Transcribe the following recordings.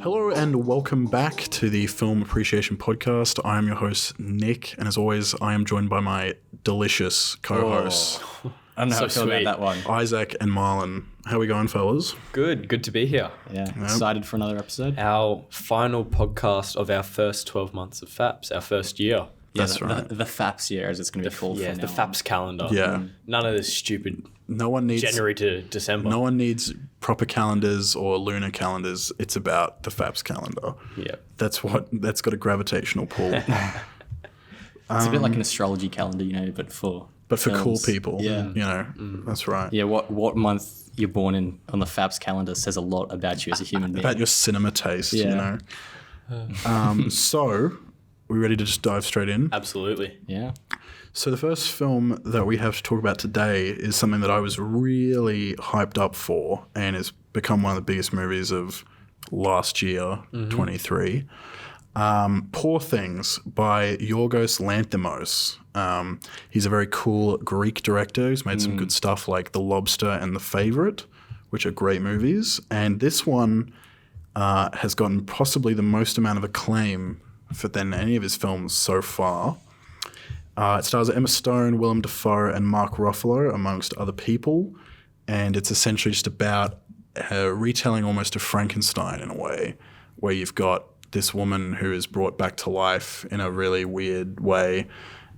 Hello and welcome back to the Film Appreciation Podcast. I am your host, Nick, and as always, I am joined by my delicious co-hosts, I don't know how I feel about that one. Isaac and Marlon. How we going, fellas? Good to be here. Yeah, excited for another episode. Our final podcast of our first 12 months of FAPS, our first year. That's right. The FAPS year, as it's going to be called. Yeah, from the now FAPS calendar. Yeah. None of this stupid No one needs January to December. No one needs proper calendars or lunar calendars. It's about the FAPS calendar. Yeah. That's got a gravitational pull. It's a bit like an astrology calendar, but for cool films. people. Yeah. That's right. Yeah, what month you're born in on the FAPS calendar says a lot about you as a human being. About your cinema taste, Yeah. So, we ready to just dive straight in? Absolutely. Yeah. So the first film that we have to talk about today is something that I was really hyped up for and has become one of the biggest movies of last year, 23. Poor Things by Yorgos Lanthimos. He's a very cool Greek director who's made some good stuff like The Lobster and The Favourite, which are great movies. And this one has gotten possibly the most amount of acclaim than any of his films so far. It stars Emma Stone, Willem Dafoe, and Mark Ruffalo, amongst other people. And it's essentially just about retelling almost of Frankenstein in a way, where you've got this woman who is brought back to life in a really weird way,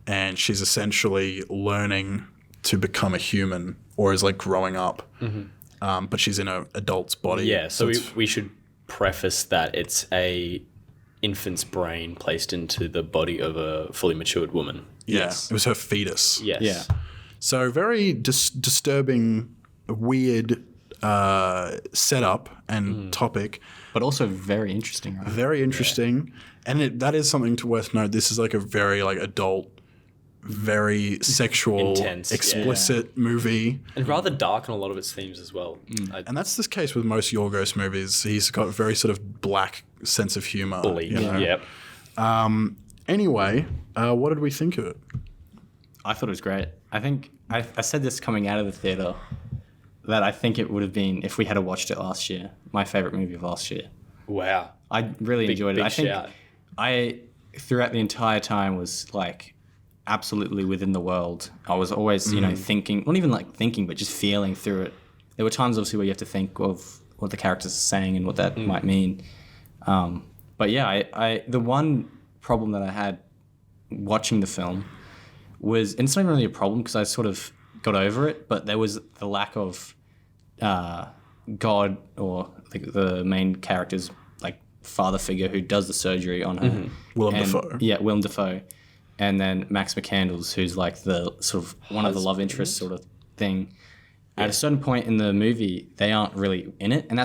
and she's essentially learning to become a human, or is like growing up, but she's in an adult's body. Yeah, so we should preface that it's a infant's brain placed into the body of a fully matured woman. Yes. It was her fetus. Yes. Yeah. So very disturbing, weird setup and topic. But also very interesting, right? Very interesting. And that is something to worth note. This is like a very adult, very sexual, Intense, explicit movie. And rather dark in a lot of its themes as well. And that's the case with most Yorgos movies. He's got a very sort of black sense of humor. Bully. you know? Yep. Anyway, what did we think of it? I thought it was great. I think I said this coming out of the theatre that I think it would have been, if we had watched it last year, my favourite movie of last year. Wow. I really enjoyed it. I think shout. I, throughout the entire time, was like absolutely within the world. I was always, thinking, not even like thinking, but just feeling through it. There were times, obviously, where you have to think of what the characters are saying and what that might mean. But yeah, I the one problem that I had watching the film was, and it's not even really a problem because I sort of got over it, but there was the lack of God, or the main character's like father figure who does the surgery on her. Willem Dafoe. Yeah, Willem Dafoe. And then Max McCandles, who's like the sort of one of the love interest sort of thing. At a certain point in the movie, they aren't really in it, and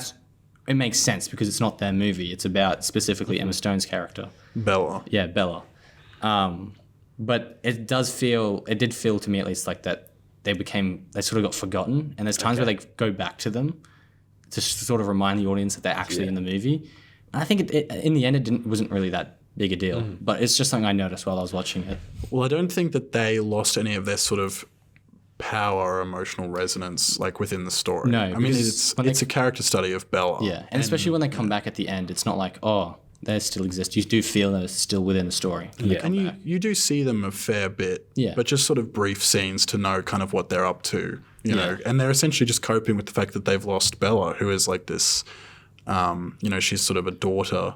it makes sense because it's not their movie. It's about specifically Emma Stone's character. Bella. Yeah, Bella. But it did feel to me at least like that they sort of got forgotten, and there's times where they go back to them to sort of remind the audience that they're actually in the movie. And I think in the end it wasn't really that big a deal, but it's just something I noticed while I was watching it. Well, I don't think that they lost any of their sort of power or emotional resonance within the story. No, I mean it's a character study of Bella. Yeah, and especially when they come back at the end, it's not like, oh, they still exist. You do feel they're still within the story. And you do see them a fair bit, but just sort of brief scenes to know kind of what they're up to, you know. And they're essentially just coping with the fact that they've lost Bella, who is like this, she's sort of a daughter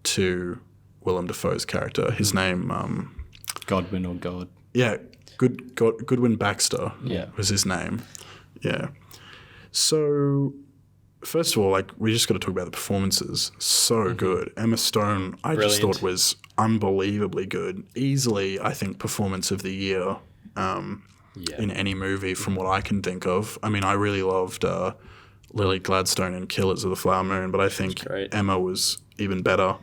to Willem Dafoe's character. His name... Godwin or God. Yeah, Goodwin Baxter was his name. Yeah. So... First of all, we just got to talk about the performances. So good. Emma Stone, I just thought was unbelievably good. Easily, I think, performance of the year in any movie from what I can think of. I mean, I really loved Lily Gladstone in Killers of the Flower Moon, but I think Emma was even better.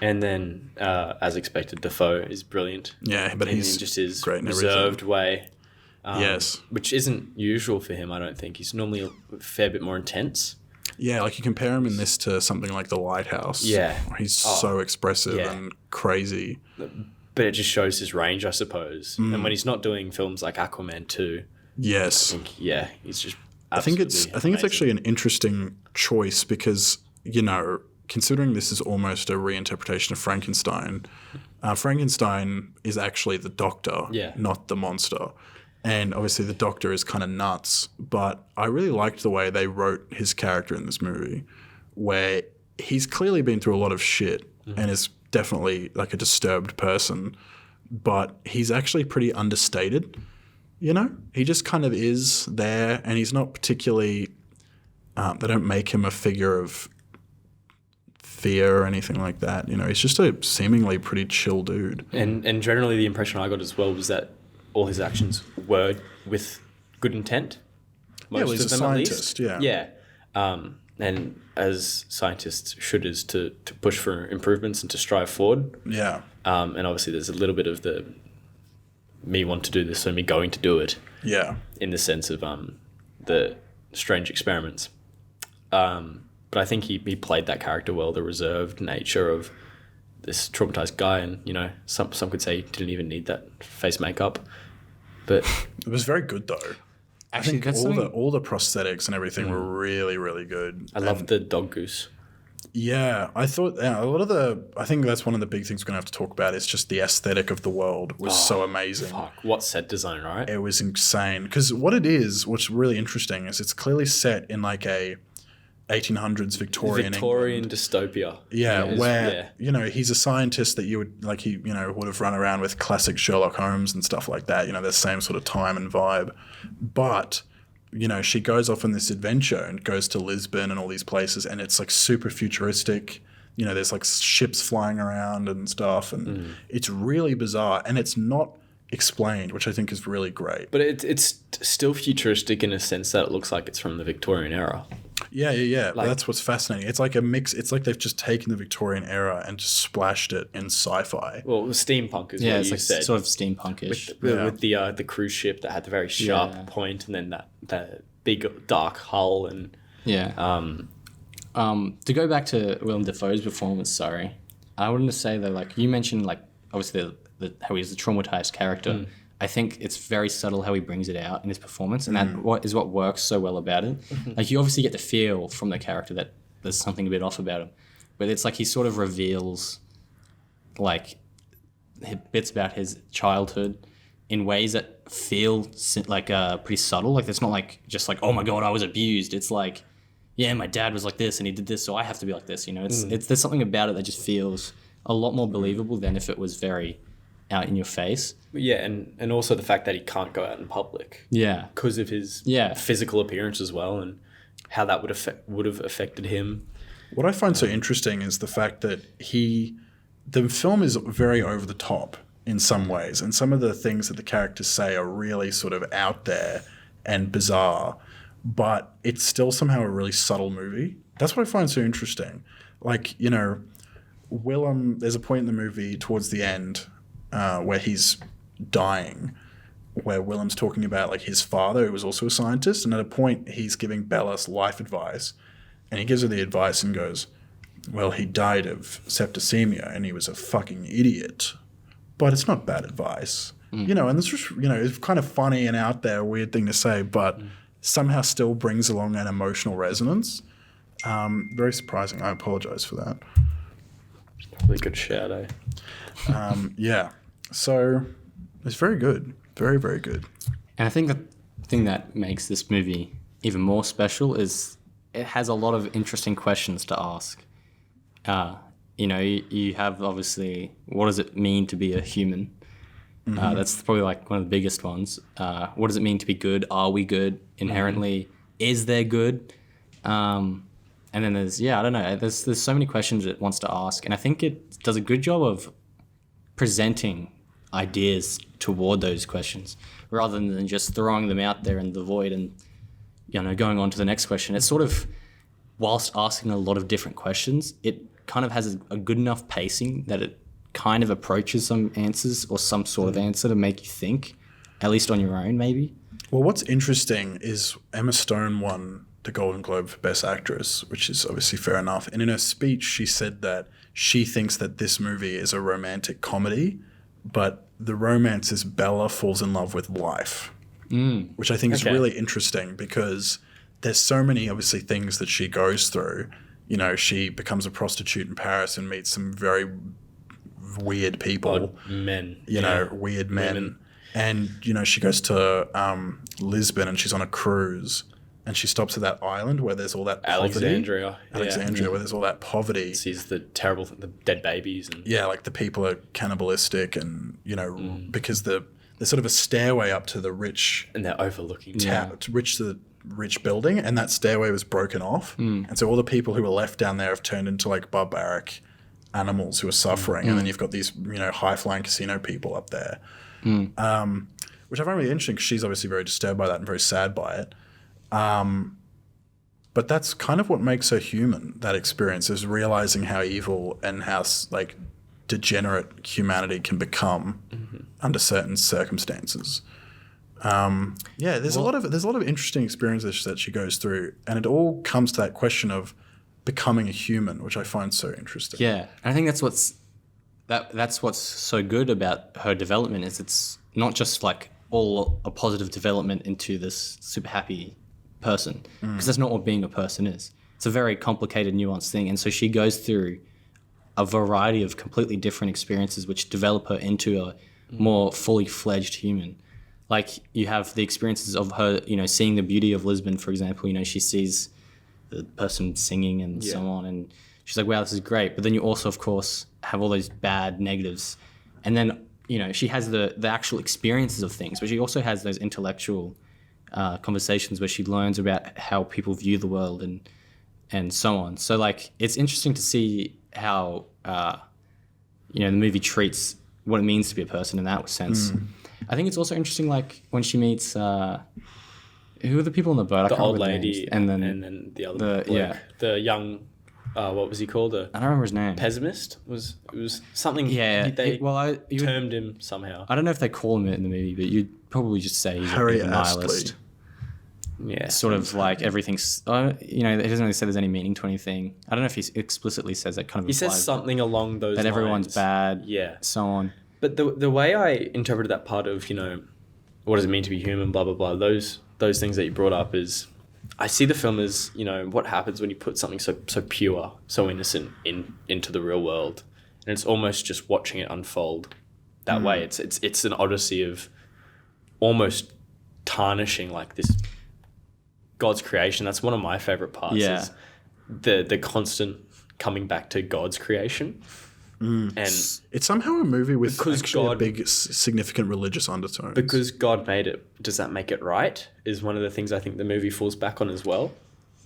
And then, as expected, Dafoe is brilliant. Yeah, but he's just his great in reserved way. Yes. Which isn't usual for him, I don't think. He's normally a fair bit more intense. Yeah, you compare him in this to something like The Lighthouse. Yeah. Where he's so expressive and crazy. But it just shows his range, I suppose. And when he's not doing films like Aquaman 2, yes, I think, he's just I think it's actually an interesting choice because, considering this is almost a reinterpretation of Frankenstein, Frankenstein is actually the doctor, not the monster. And obviously the doctor is kind of nuts, but I really liked the way they wrote his character in this movie, where he's clearly been through a lot of shit and is definitely like a disturbed person, but he's actually pretty understated, you know? He just kind of is there, and he's not particularly they don't make him a figure of fear or anything like that. You know, he's just a seemingly pretty chill dude. And generally the impression I got as well was that all his actions were with good intent. Most well, he's of them, a scientist, at least. Yeah. And as scientists should, is to push for improvements and to strive forward. Yeah. And obviously there's a little bit of the me want to do this and me going to do it. Yeah. In the sense of the strange experiments. But I think he played that character well, the reserved nature of this traumatized guy, and you know, some could say he didn't even need that face makeup. But it was very good though. Actually, I think all the prosthetics and everything were really, really good. I loved the dog goose. Yeah, I thought I think that's one of the big things we're going to have to talk about is just the aesthetic of the world was so amazing. Fuck, what set design, right? It was insane. Because what's really interesting is it's clearly set in like a 1800s Victorian England. Dystopia. Yeah, where, you know, he's a scientist that you would, like, he, you know, would have run around with classic Sherlock Holmes and stuff like that, you know, the same sort of time and vibe. But, you know, she goes off on this adventure and goes to Lisbon and all these places, and it's like super futuristic. You know, there's like ships flying around and stuff, and it's really bizarre, and it's not explained, which I think is really great. But it's still futuristic in a sense that it looks like it's from the Victorian era. Yeah. Like, that's what's fascinating. It's like a mix. It's like they've just taken the Victorian era and just splashed it in sci-fi. Well, steampunk is what it's you like said. Sort of steampunkish. With the cruise ship that had the very sharp point, and then that big dark hull, and to go back to Willem Dafoe's performance, I wanted to say that, like, you mentioned, like, obviously how he's a traumatized character. I think it's very subtle how he brings it out in his performance, and that is what works so well about it. Like, you obviously get the feel from the character that there's something a bit off about him, but it's like he sort of reveals, like, bits about his childhood in ways that feel like pretty subtle. Like, it's not like just like, oh my god, I was abused. It's like, yeah, my dad was like this and he did this, so I have to be like this. You know, it's there's something about it that just feels a lot more believable than if it was very out in your face. Yeah, and also the fact that he can't go out in public. Yeah. Because of his physical appearance as well, and how that would have affected him. What I find so interesting is the fact that the film is very over the top in some ways, and some of the things that the characters say are really sort of out there and bizarre, but it's still somehow a really subtle movie. That's what I find so interesting. Like, you know, Willem, there's a point in the movie towards the end where he's dying, where Willem's talking about like his father, who was also a scientist, and at a point he's giving Bella's life advice, and he gives her the advice and goes, well, he died of septicemia and he was a fucking idiot, but it's not bad advice. You know, and this was, you know, it's kind of funny and out there, weird thing to say, but somehow still brings along an emotional resonance. Very surprising. I apologize for that. Probably good shout, eh? Yeah. So it's very good. Very, very good. And I think the thing that makes this movie even more special is it has a lot of interesting questions to ask. You know, you have obviously, what does it mean to be a human? That's probably like one of the biggest ones. What does it mean to be good? Are we good inherently? Is there good? And then there's, I don't know. There's so many questions it wants to ask. And I think it does a good job of presenting ideas toward those questions rather than just throwing them out there in the void and, you know, going on to the next question. It's sort of, whilst asking a lot of different questions, it kind of has a good enough pacing that it kind of approaches some answers or some sort of answer to make you think, at least on your own, maybe. Well, what's interesting is Emma Stone won the Golden Globe for Best Actress, which is obviously fair enough. And in her speech, she said that she thinks that this movie is a romantic comedy, but the romance is Bella falls in love with life, which I think is really interesting because there's so many, obviously, things that she goes through. you know, she becomes a prostitute in Paris and meets some very weird people. Odd men. You know, weird men. Women. And, you know, she goes to Lisbon and she's on a cruise and she stops at that island where there's all that poverty. Alexandria, where there's all that poverty. Sees the terrible, the dead babies. And yeah, like the people are cannibalistic and, you know, because there's sort of a stairway up to the rich. And they're overlooking. To the rich building, and that stairway was broken off. And so all the people who were left down there have turned into like barbaric animals who are suffering. And then you've got these, you know, high-flying casino people up there. Which I find really interesting because she's obviously very disturbed by that and very sad by it. But that's kind of what makes her human, that experience, is realizing how evil and how like degenerate humanity can become under certain circumstances. There's a lot of interesting experiences that she goes through, and it all comes to that question of becoming a human, which I find so interesting. Yeah, and I think that's what's so good about her development is it's not just like all a positive development into this super happy person, because that's not what being a person is. It's a very complicated, nuanced thing, and so she goes through a variety of completely different experiences which develop her into a more fully fledged human. Like you have the experiences of her, you know, seeing the beauty of Lisbon, for example. You know, she sees the person singing and so on, and she's like, wow, this is great. But then you also, of course, have all those bad negatives. And then, you know, she has the actual experiences of things, but she also has those intellectual conversations where she learns about how people view the world and so on. So, like, it's interesting to see how, you know, the movie treats what it means to be a person in that sense. I think it's also interesting, like, when she meets... who are the people on the boat? The old lady and then the other bloke. The young... what was he called? I don't remember his name. Pessimist? It was something... Yeah. They termed him somehow. I don't know if they call him it in the movie, but you'd probably just say he's a nihilist. Yeah. Sort of like everything's... you know, he doesn't really say there's any meaning to anything. I don't know if he explicitly says that kind of... He says something along those lines. That everyone's bad. Yeah. So on. But the way I interpreted that part of, you know, what does it mean to be human, blah, blah, blah, those things that you brought up is... I see the film as, you know, what happens when you put something so pure, so innocent into the real world. And it's almost just watching it unfold that way. It's an odyssey of almost tarnishing like this God's creation. That's one of my favorite parts. Yeah. Is the constant coming back to God's creation. And it's somehow a movie with actually a big significant religious undertones. Because God made it, does that make it right? Is one of the things I think the movie falls back on as well.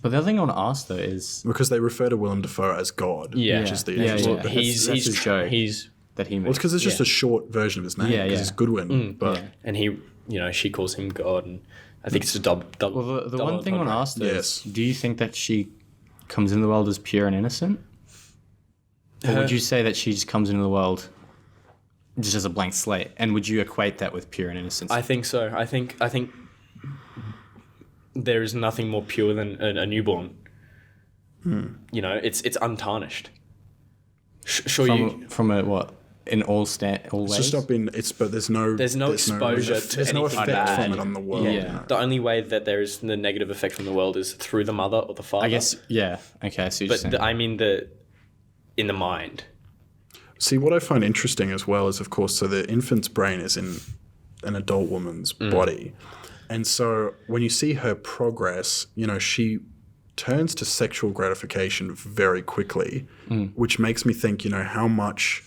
But the other thing I want to ask though is... Because they refer to Willem Dafoe as God. Yeah. Which is the Well, He's his joke. He's that he made. Well, it's because it's just a short version of his name. Because it's Goodwin. But and he, you know, she calls him God, and I think it's a double. Well, the one thing I want to ask though Yes. is, do you think that she comes into the world as pure and innocent? Or would you say that she just comes into the world just as a blank slate? And would you equate that with pure and innocence? I think so. I think there is nothing more pure than a newborn. You know, it's untarnished. From a what? In all it's ways? just not been. But there's no exposure to there's no anything effect bad. from it on the world. Yeah. The only way that there is the negative effect from the world is through the mother or the father. I guess, yeah. Okay, I see what you're saying. I mean in the mind. See, what I find interesting as well is, of course, so the infant's brain is in an adult woman's body. And so when you see her progress, you know, she turns to sexual gratification very quickly, which makes me think, you know, how much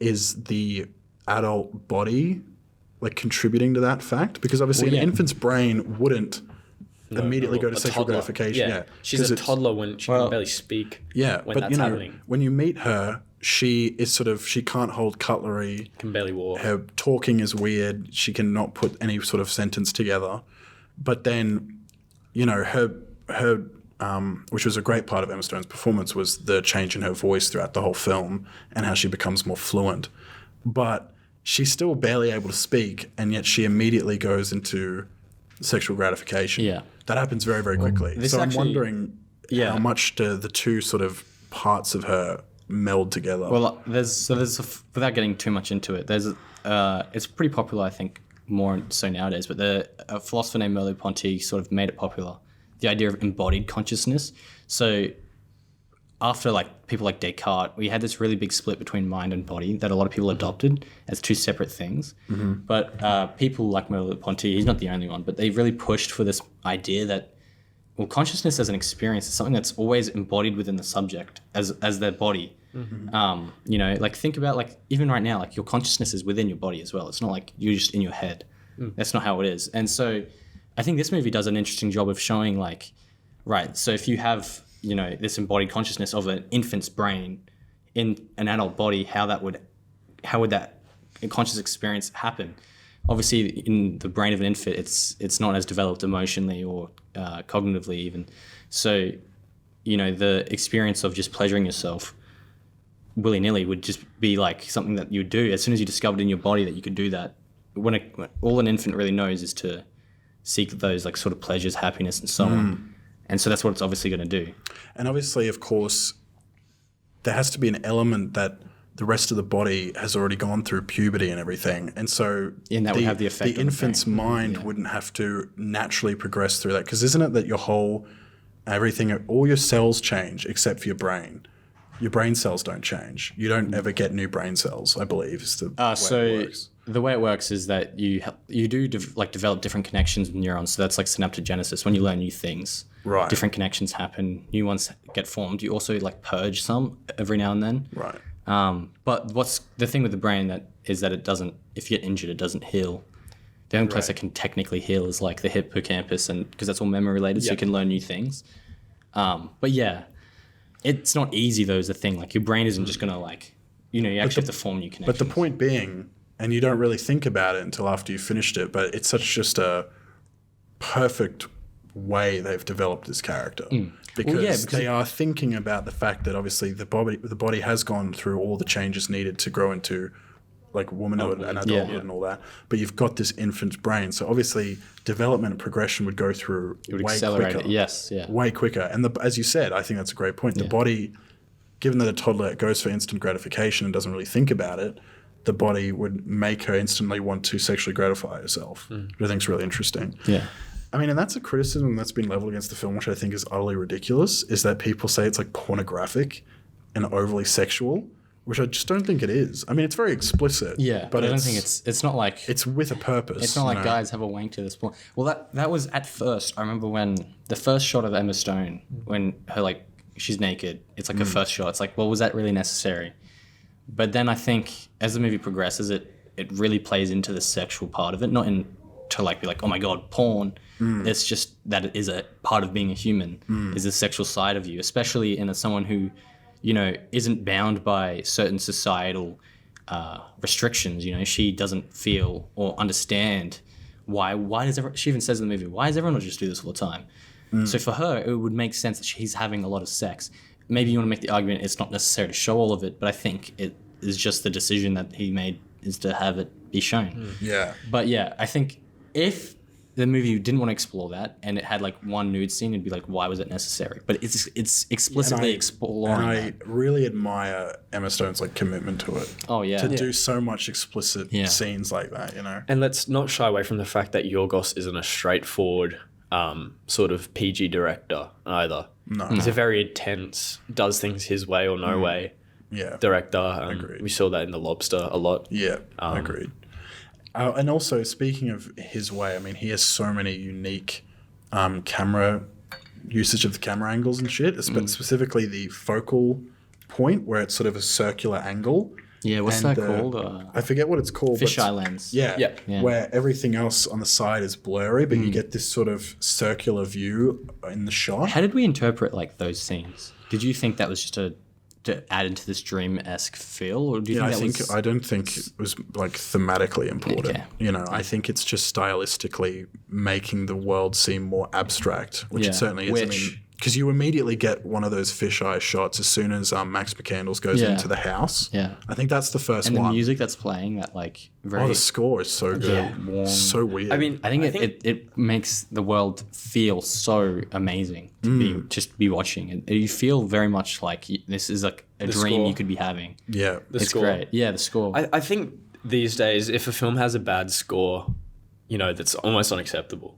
is the adult body like contributing to that fact? Because obviously an infant's brain wouldn't immediately go to sexual gratification. Yeah. She's a toddler when she can barely speak. Yeah, when but that's you know, happening. when you meet her, she is she can't hold cutlery. Can barely walk. Her talking is weird. She cannot put any sort of sentence together. But then, you know, her which was a great part of Emma Stone's performance, was the change in her voice throughout the whole film and how she becomes more fluent. But she's still barely able to speak, and yet she immediately goes into sexual gratification. Yeah. That happens very, very quickly. So I'm wondering how much do the two sort of parts of her meld together? Well, without getting too much into it, it's pretty popular, I think, more so nowadays, but a philosopher named Merleau-Ponty sort of made it popular, the idea of embodied consciousness. So after like people like Descartes, we had this really big split between mind and body that a lot of people adopted as two separate things. But people like Merleau-Ponty, he's not the only one, but they really pushed for this idea that, well, consciousness as an experience is something that's always embodied within the subject as their body. You know, like think about like even right now, like your consciousness is within your body as well. It's not like you're just in your head. That's not how it is. And so I think this movie does an interesting job of showing like, right, so if you have, you know, this embodied consciousness of an infant's brain in an adult body, how would that conscious experience happen? Obviously, in the brain of an infant, it's not as developed emotionally or cognitively even. So, you know, the experience of just pleasuring yourself willy-nilly would just be like something that you would do as soon as you discovered in your body that you could do that. When all an infant really knows is to seek those like sort of pleasures, happiness, and so on. And so that's what it's obviously going to do. And obviously, of course, there has to be an element that the rest of the body has already gone through puberty and everything. And so that would have the effect on the infant's brain. mind wouldn't have to naturally progress through that. Because isn't it that your whole, everything, all your cells change except for your brain? Your brain cells don't change. You don't ever get new brain cells, I believe, is the way it works. The way it works is that you do develop different connections with neurons. So that's like synaptogenesis. When you learn new things, Right. different connections happen, new ones get formed. You also like purge some every now and then. Right. But what's the thing with the brain that it doesn't, if you get injured, it doesn't heal. The only place that can technically heal is like the hippocampus, and because that's all memory related, so you can learn new things. But yeah, it's not easy though, is the thing. Like your brain isn't just gonna like, you know, you actually have to form new connections. But the point being, and you don't really think about it until after you've finished it, but it's such just a perfect way they've developed this character. Because they are thinking about the fact that obviously the body has gone through all the changes needed to grow into like womanhood and adulthood and all that. But you've got this infant's brain. So obviously development and progression would go through way quicker. Yes, yeah. Way quicker. And as you said, I think that's a great point. The body, given that a toddler goes for instant gratification and doesn't really think about it, the body would make her instantly want to sexually gratify herself, which I think is really interesting. Yeah. I mean, and that's a criticism that's been leveled against the film, which I think is utterly ridiculous, is that people say it's like pornographic and overly sexual, which I just don't think it is. I mean, it's very explicit. Yeah, but I don't think it's not like... It's with a purpose. It's not like guys have a wank to this point. Well, that was at first. I remember when the first shot of Emma Stone, when her like, she's naked, it's like her first shot. It's like, well, was that really necessary? But then I think as the movie progresses, it really plays into the sexual part of it, not in to like be like, oh my God, porn. It's just that it is a part of being a human, is the sexual side of you, especially in someone who, you know, isn't bound by certain societal restrictions. You know, she doesn't feel or understand why does everyone, she even says in the movie, why does everyone just do this all the time? So for her, it would make sense that she's having a lot of sex. Maybe you want to make the argument it's not necessary to show all of it, but I think it is just the decision that he made is to have it be shown. Yeah. But yeah, I think if the movie didn't want to explore that and it had like one nude scene, it'd be like, why was it necessary? But it's explicitly exploring And I that. really admire Emma Stone's like commitment to it. Oh yeah. To do so much explicit scenes like that, you know. And let's not shy away from the fact that Yorgos isn't a straightforward sort of PG director either. No. He's a very intense, does things his way or no way director. Agreed. We saw that in The Lobster a lot. Yeah, agreed. And also, speaking of his way, I mean, he has so many unique camera usage of the camera angles and shit, specifically the focal point where it's sort of a circular angle. Yeah, what's And, that called? I forget what it's called. but Fisheye lens. Yeah, Yeah. where everything else on the side is blurry, but you get this sort of circular view in the shot. How did we interpret like those scenes? Did you think that was just to add into this dream-esque feel, or do you think that was... I don't think it was like thematically important. Okay. You know, I think it's just stylistically making the world seem more abstract, which it certainly is. I mean, because you immediately get one of those fisheye shots as soon as Max McCandles goes into the house. Yeah. I think that's the first And one. the music that's playing, that like very... the score is so good. warm. So weird. I mean, I think it makes the world feel so amazing to be watching. And you feel very much like this is like a dream score. you could be having. yeah. It's score. great. Yeah, the score. I think these days, if a film has a bad score, you know, that's almost unacceptable.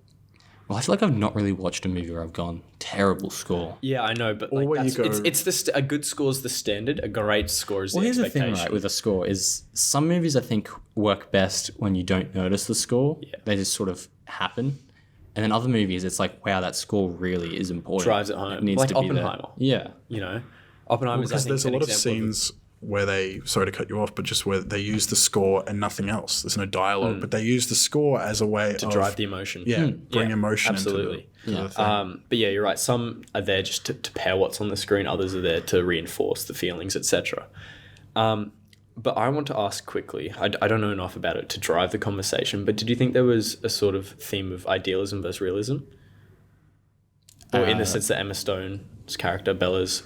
Well, I feel like I've not really watched a movie where I've gone terrible score. Yeah, I know, but Or where you go- a good score is the standard. A great score is Well, the here's the expectation. thing, right, with a score is some movies I think work best when you don't notice the score. Yeah. They just sort of happen. And then other movies, it's like, wow, that score really is important. Drives it home. It needs Like to be there. Oppenheimer. Yeah. You know, Oppenheimer is, I Because think, there's a an lot of example scenes where they, sorry to cut you off, but just where they use the score and nothing else. There's no dialogue, but they use the score as a way to drive the emotion. bring emotion absolutely. into the thing. But yeah, you're right. Some are there just to pair what's on the screen. Others are there to reinforce the feelings, etc. But I want to ask quickly, I don't know enough about it to drive the conversation, but did you think there was a sort of theme of idealism versus realism? Or in the sense that Emma Stone's character, Bella's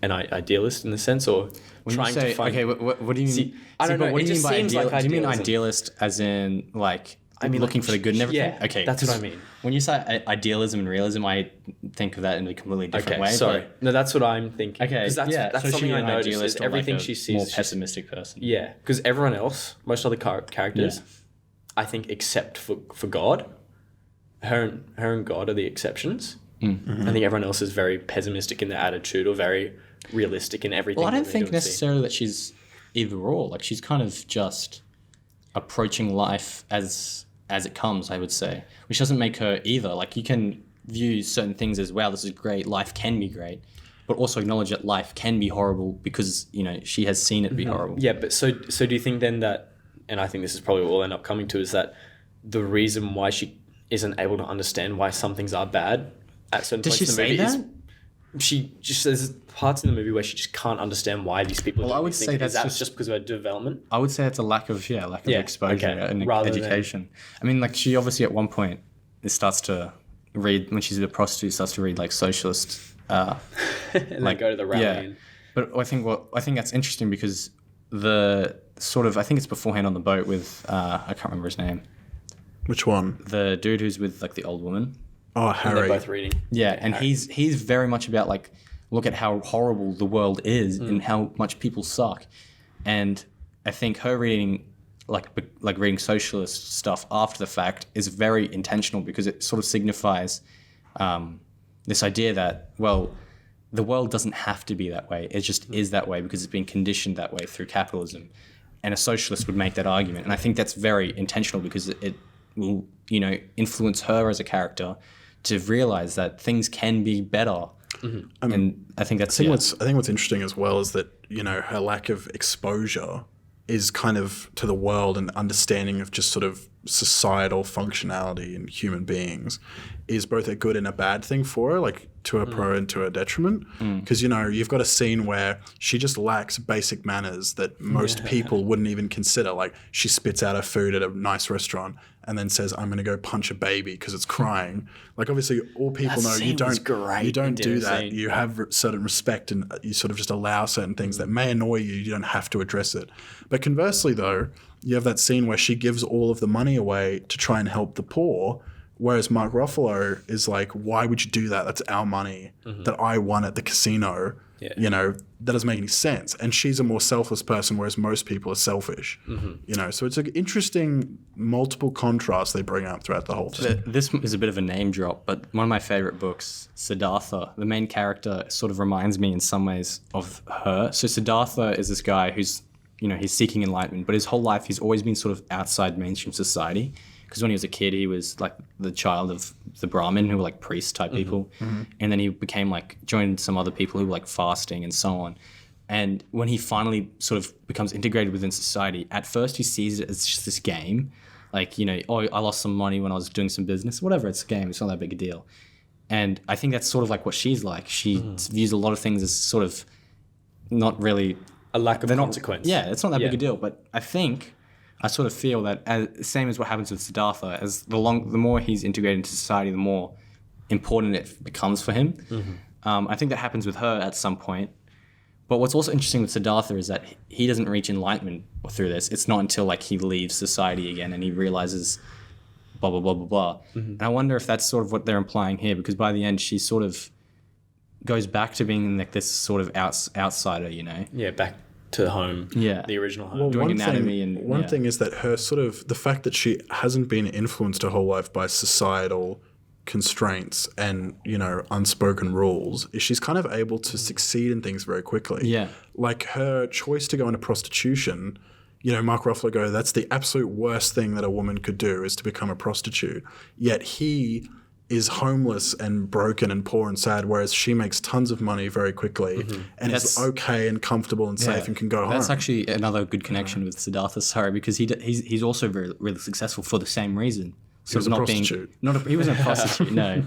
an idealist in the sense, or When trying you say, to find... okay, what do you mean? See, I don't know, What it do you just mean by seems like do you mean idealism. idealist as in like mean, looking like, for the good and everything? yeah, Okay, that's what I 'cause mean. When you say idealism and realism, I think of that in a completely different Okay, way. sorry. No, that's what I'm thinking. Okay, Because that's so something she's I an noticed is idealist or everything like a she sees... more she's- pessimistic person. Yeah, because everyone else, most other characters, I think, except for God, her and God are the exceptions. Mm-hmm. I think everyone else is very pessimistic in their attitude or very realistic in everything. Well, I don't that they think do and see. necessarily that she's either or. Like she's kind of just approaching life as it comes, I would say, which doesn't make her either. Like you can view certain things as, wow, this is great. Life can be great, but also acknowledge that life can be horrible because she has seen it be horrible. Yeah, but so do you think then that, and I think this is probably what we'll end up coming to, is that the reason why she isn't able to understand why some things are bad at certain Does points she in the say movie that? she just there's parts in the movie where she just can't understand why these people. Well, do I would these say things. that's Is that just- just because of her development. I would say it's a lack of exposure okay. and Rather than- education. I mean, like she obviously at one point starts to read when she's a prostitute, starts to read like socialist. And like go to the rally. And, But I think that's interesting because the sort of I think it's beforehand on the boat with I can't remember his name. Which one? The dude who's with like the old woman. Oh, and Harry. they're both reading. Yeah, and Harry. he's very much about like look at how horrible the world is and how much people suck. And I think her reading like reading socialist stuff after the fact is very intentional because it sort of signifies this idea that, well, the world doesn't have to be that way. It just is that way because it's been conditioned that way through capitalism. And a socialist would make that argument. And I think that's very intentional because it will, influence her as a character to realize that things can be better. And I think that's I think what's interesting as well is that her lack of exposure is kind of to the world and understanding of just sort of societal functionality and human beings is both a good and a bad thing for her, like to her pro and to her detriment. Because you've got a scene where she just lacks basic manners that most people wouldn't even consider. Like she spits out her food at a nice restaurant and then says, "I'm going to go punch a baby because it's crying." Like obviously all people That know you scene was don't great you don't in do dinner that. scene. You have certain respect and you sort of just allow certain things that may annoy you. You don't have to address it. But conversely though, you have that scene where she gives all of the money away to try and help the poor. Whereas Mark Ruffalo is like, why would you do that? That's our money that I won at the casino. Yeah. That doesn't make any sense. And she's a more selfless person, whereas most people are selfish. So it's an interesting multiple contrasts they bring out throughout the whole thing. This is a bit of a name drop, but one of my favorite books, Siddhartha, the main character sort of reminds me in some ways of her. So Siddhartha is this guy who's, he's seeking enlightenment, but his whole life he's always been sort of outside mainstream society. Because when he was a kid, he was like the child of the Brahmin, who were like priest type people. And then he became like, joined some other people who were like fasting and so on. And when he finally sort of becomes integrated within society, at first he sees it as just this game. Like, oh, I lost some money when I was doing some business. Whatever, it's a game. It's not that big a deal. And I think that's sort of like what she's like. She views a lot of things as sort of not really... A lack of consequence. It's not that big a deal. But I sort of feel that same as what happens with Siddhartha, as the more he's integrated into society, the more important it becomes for him. I think that happens with her at some point. But what's also interesting with Siddhartha is that he doesn't reach enlightenment through this. It's not until like he leaves society again and he realizes blah, blah, blah, blah, blah. And I wonder if that's sort of what they're implying here, because by the end she sort of goes back to being like this sort of outsider, Yeah, back to home. Yeah. The original home. Well, doing anatomy and one thing is that her sort of the fact that she hasn't been influenced her whole life by societal constraints and, unspoken rules is she's kind of able to succeed in things very quickly. Yeah. Like her choice to go into prostitution, Mark Ruffalo goes, that's the absolute worst thing that a woman could do is to become a prostitute. Yet he is homeless and broken and poor and sad, whereas she makes tons of money very quickly and is okay and comfortable and safe and can go home. That's actually another good connection with Siddhartha, sorry, because he's also really successful for the same reason. He was a prostitute. He wasn't a prostitute, no.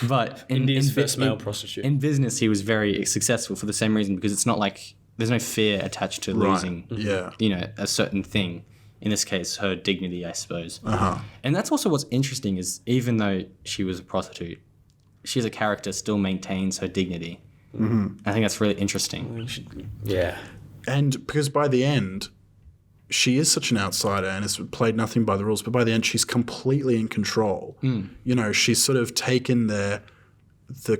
But India's first male prostitute. In business, he was very successful for the same reason, because it's not like there's no fear attached to losing, a certain thing. In this case, her dignity, I suppose. And that's also what's interesting is even though she was a prostitute, she as a character still maintains her dignity. I think that's really interesting. Yeah. And because by the end, she is such an outsider and has played nothing by the rules, but by the end, she's completely in control. She's sort of taken the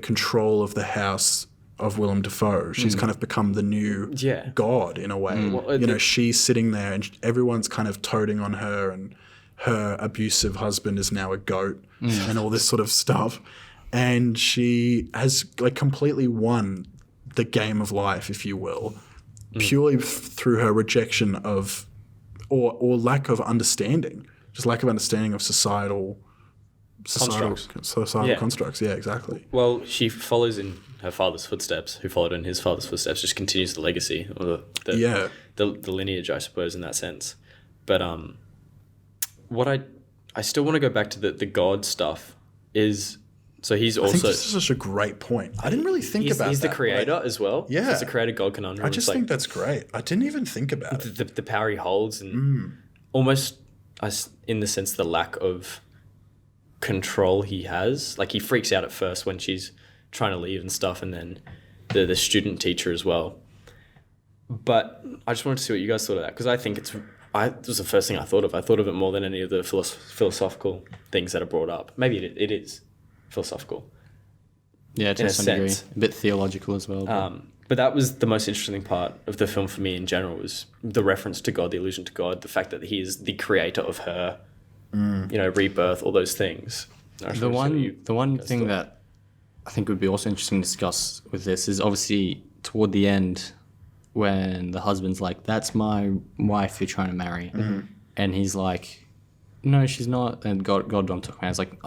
control of the house of Willem Dafoe. She's kind of become the new god in a way. Well, she's sitting there and everyone's kind of toting on her, and her abusive husband is now a goat and all this sort of stuff. And she has completely won the game of life, if you will, purely through her rejection of or lack of understanding, just lack of understanding of societal constructs. Yeah, exactly. Well, she follows in her father's footsteps, who followed in his father's footsteps, just continues the legacy or the lineage, I suppose, in that sense. But what I still want to go back to the God stuff is, so he's also... I think this is such a great point. I didn't really think about that. He's the creator as well. Yeah. He's the creator God conundrum. I just think that's great. I didn't even think about it. The power he holds and almost in the sense the lack of control he has. Like he freaks out at first when she's trying to leave and stuff, and then the student teacher as well. But I just wanted to see what you guys thought of that, because I think it was the first thing I thought of. I thought of it more than any of the philosophical things that are brought up. Maybe it is philosophical. Yeah, to some degree. A bit theological as well. But that was the most interesting part of the film for me in general, was the reference to God, the allusion to God, the fact that he is the creator of her, rebirth, all those things. The one thing that I think would be also interesting to discuss with this is obviously toward the end when the husband's like, that's my wife you're trying to marry. And he's like, no, she's not. And God don't talk about it. It's like,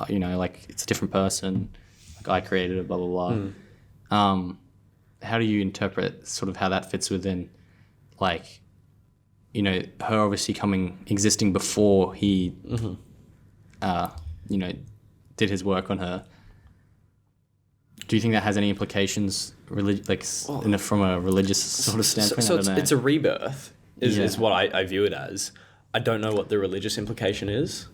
it's a different person. Like I created it, blah, blah, blah. How do you interpret sort of how that fits within, like, her obviously existing before he, did his work on her? Do you think that has any implications, from a religious sort of standpoint? So it's a rebirth, is what I view it as. I don't know what the religious implication is.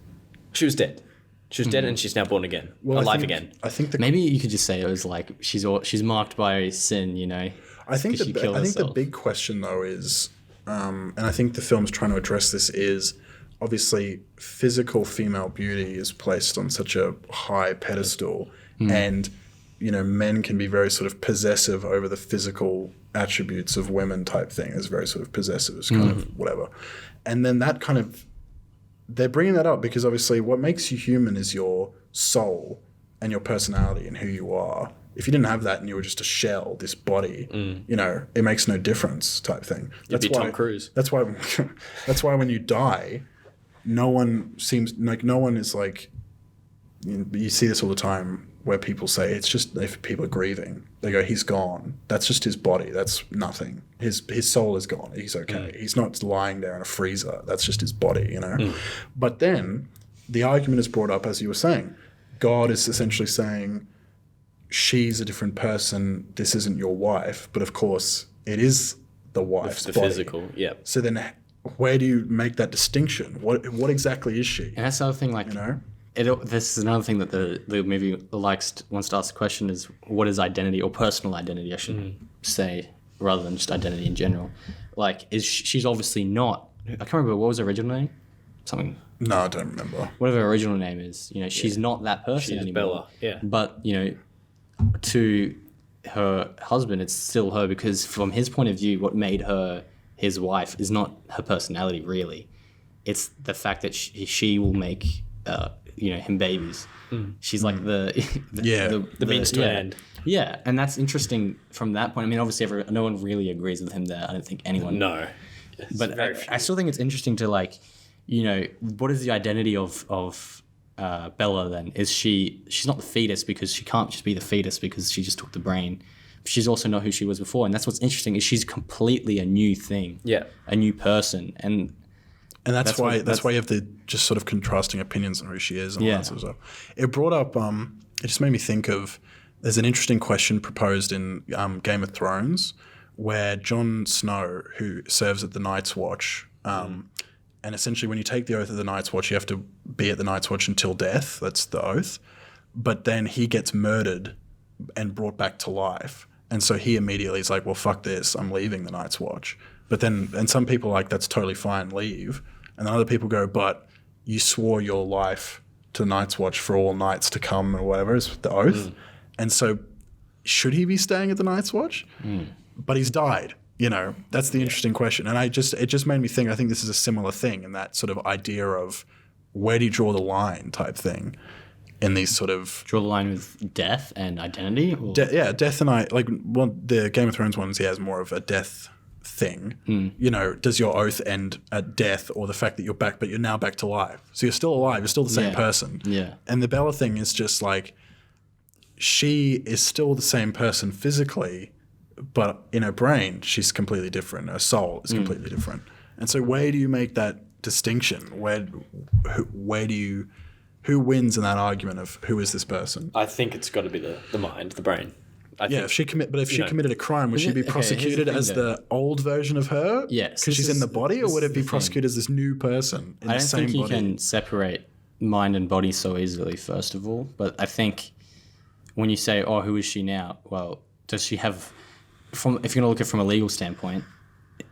She was dead. She was dead, and she's now born again, alive again. I think maybe you could just say it was like she's marked by sin, I think the big question though is, and I think the film's trying to address this, is obviously physical female beauty is placed on such a high pedestal, and men can be very sort of possessive over the physical attributes of women type thing. It's very sort of possessive, it's kind of whatever, and then that kind of. They're bringing that up because obviously what makes you human is your soul and your personality and who you are. If you didn't have that and you were just a shell, this body, it makes no difference type thing. You'd be Tom Cruise. That's why when you die, no one is like, you see this all the time where people say it's just if people are grieving, they go, he's gone. That's just his body. That's nothing. His soul is gone. He's okay. He's not lying there in a freezer. That's just his body, But then the argument is brought up, as you were saying. God is essentially saying, she's a different person. This isn't your wife. But of course, it is the wife's the body. Physical, yeah. So then where do you make that distinction? What exactly is she? And that's the other thing, this is another thing that the movie wants to ask the question is, what is identity, or personal identity, I should say, rather than just identity in general. Like, she's obviously not, I can't remember, what was her original name? Something. No, I don't remember. Whatever her original name is, she's not that person anymore. Bella, yeah. But, to her husband, it's still her, because from his point of view, what made her his wife is not her personality, really. It's the fact that she will make him babies. She's like the means to an end. Yeah, and that's interesting from that point. I mean, obviously, no one really agrees with him there. I don't think anyone. No. But I still think it's interesting to what is the identity of Bella then? Is she's not the fetus because she can't just be the fetus because she just took the brain. She's also not who she was before, and that's what's interesting is she's completely a new thing. Yeah. A new person, and that's why you have the just sort of contrasting opinions on who she is and all that sort of stuff. It brought up it just made me think of there's an interesting question proposed in Game of Thrones where Jon Snow, who serves at the Night's Watch, and essentially when you take the oath of the Night's Watch, you have to be at the Night's Watch until death. That's the oath. But then he gets murdered and brought back to life. And so he immediately is like, well, fuck this. I'm leaving the Night's Watch. But then, and some people are like, that's totally fine, leave. And then other people go, but you swore your life to the Night's Watch for all nights to come or whatever is the oath. And so should he be staying at the Night's Watch? But he's died. That's the interesting question. And it just made me think, I think this is a similar thing in that sort of idea of where do you draw the line type thing in these sort of... Draw the line with death and identity? Death and the Game of Thrones ones, he has more of a death thing. Does your oath end at death or the fact that you're back, but you're now back to life? So you're still alive, you're still the same person. Yeah. And the Bella thing is just like, she is still the same person physically, but in her brain, she's completely different. Her soul is completely different. And so where do you make that distinction? Who wins in that argument of who is this person? I think it's got to be the mind, the brain. If she committed a crime, would she be prosecuted as the old version of her? Yes. Because she's in the body, or would it be prosecuted as this new person in the same body? I don't think you can separate mind and body so easily, first of all. But I think when you say, oh, who is she now? Well, does she have... if you're going to look at it from a legal standpoint,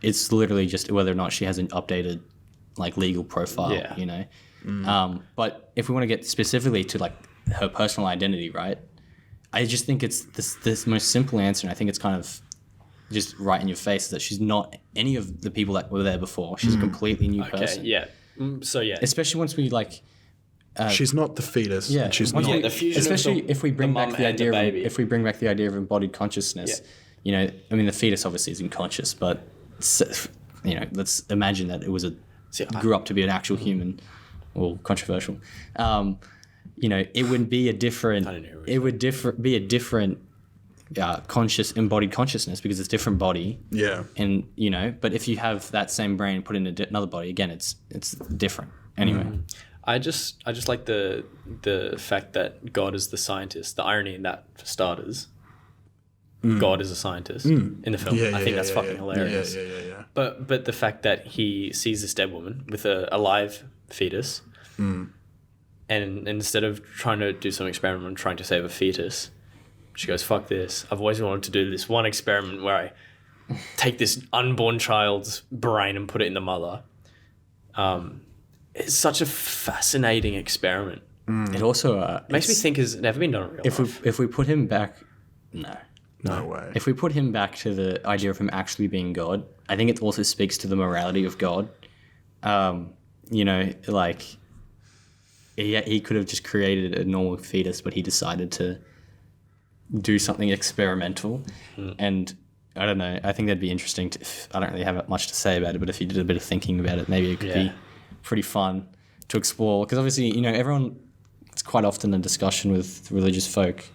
it's literally just whether or not she has an updated legal profile, But if we want to get specifically to her personal identity, right? I just think it's this most simple answer, and I think it's kind of just right in your face, is that she's not any of the people that were there before. She's a completely new person. Yeah. So yeah. Especially once we she's not the fetus. Yeah. She's not the fusion. Especially if we bring back the idea baby. Of embodied consciousness. Yeah. The fetus obviously isn't conscious, but let's imagine that it was grew up to be an actual human. Well, controversial. It would be a different. It would be a different embodied consciousness because it's different body. Yeah. And but if you have that same brain put in another body, again, it's different. Anyway. I just like the fact that God is the scientist. The irony in that, for starters. God is a scientist in the film. I think that's fucking hilarious. Yeah. But the fact that he sees this dead woman with a live fetus, and instead of trying to do some experiment trying to save a fetus, she goes, fuck this. I've always wanted to do this one experiment where I take this unborn child's brain and put it in the mother. It's such a fascinating experiment. It also makes me think it's never been done in real life. If we put him back, no way. If we put him back to the idea of him actually being God, I think it also speaks to the morality of God. He could have just created a normal fetus, but he decided to do something experimental. And I don't know, I think that'd be interesting. I don't really have much to say about it, but if you did a bit of thinking about it, maybe it could be pretty fun to explore. Because obviously, it's quite often a discussion with religious folk,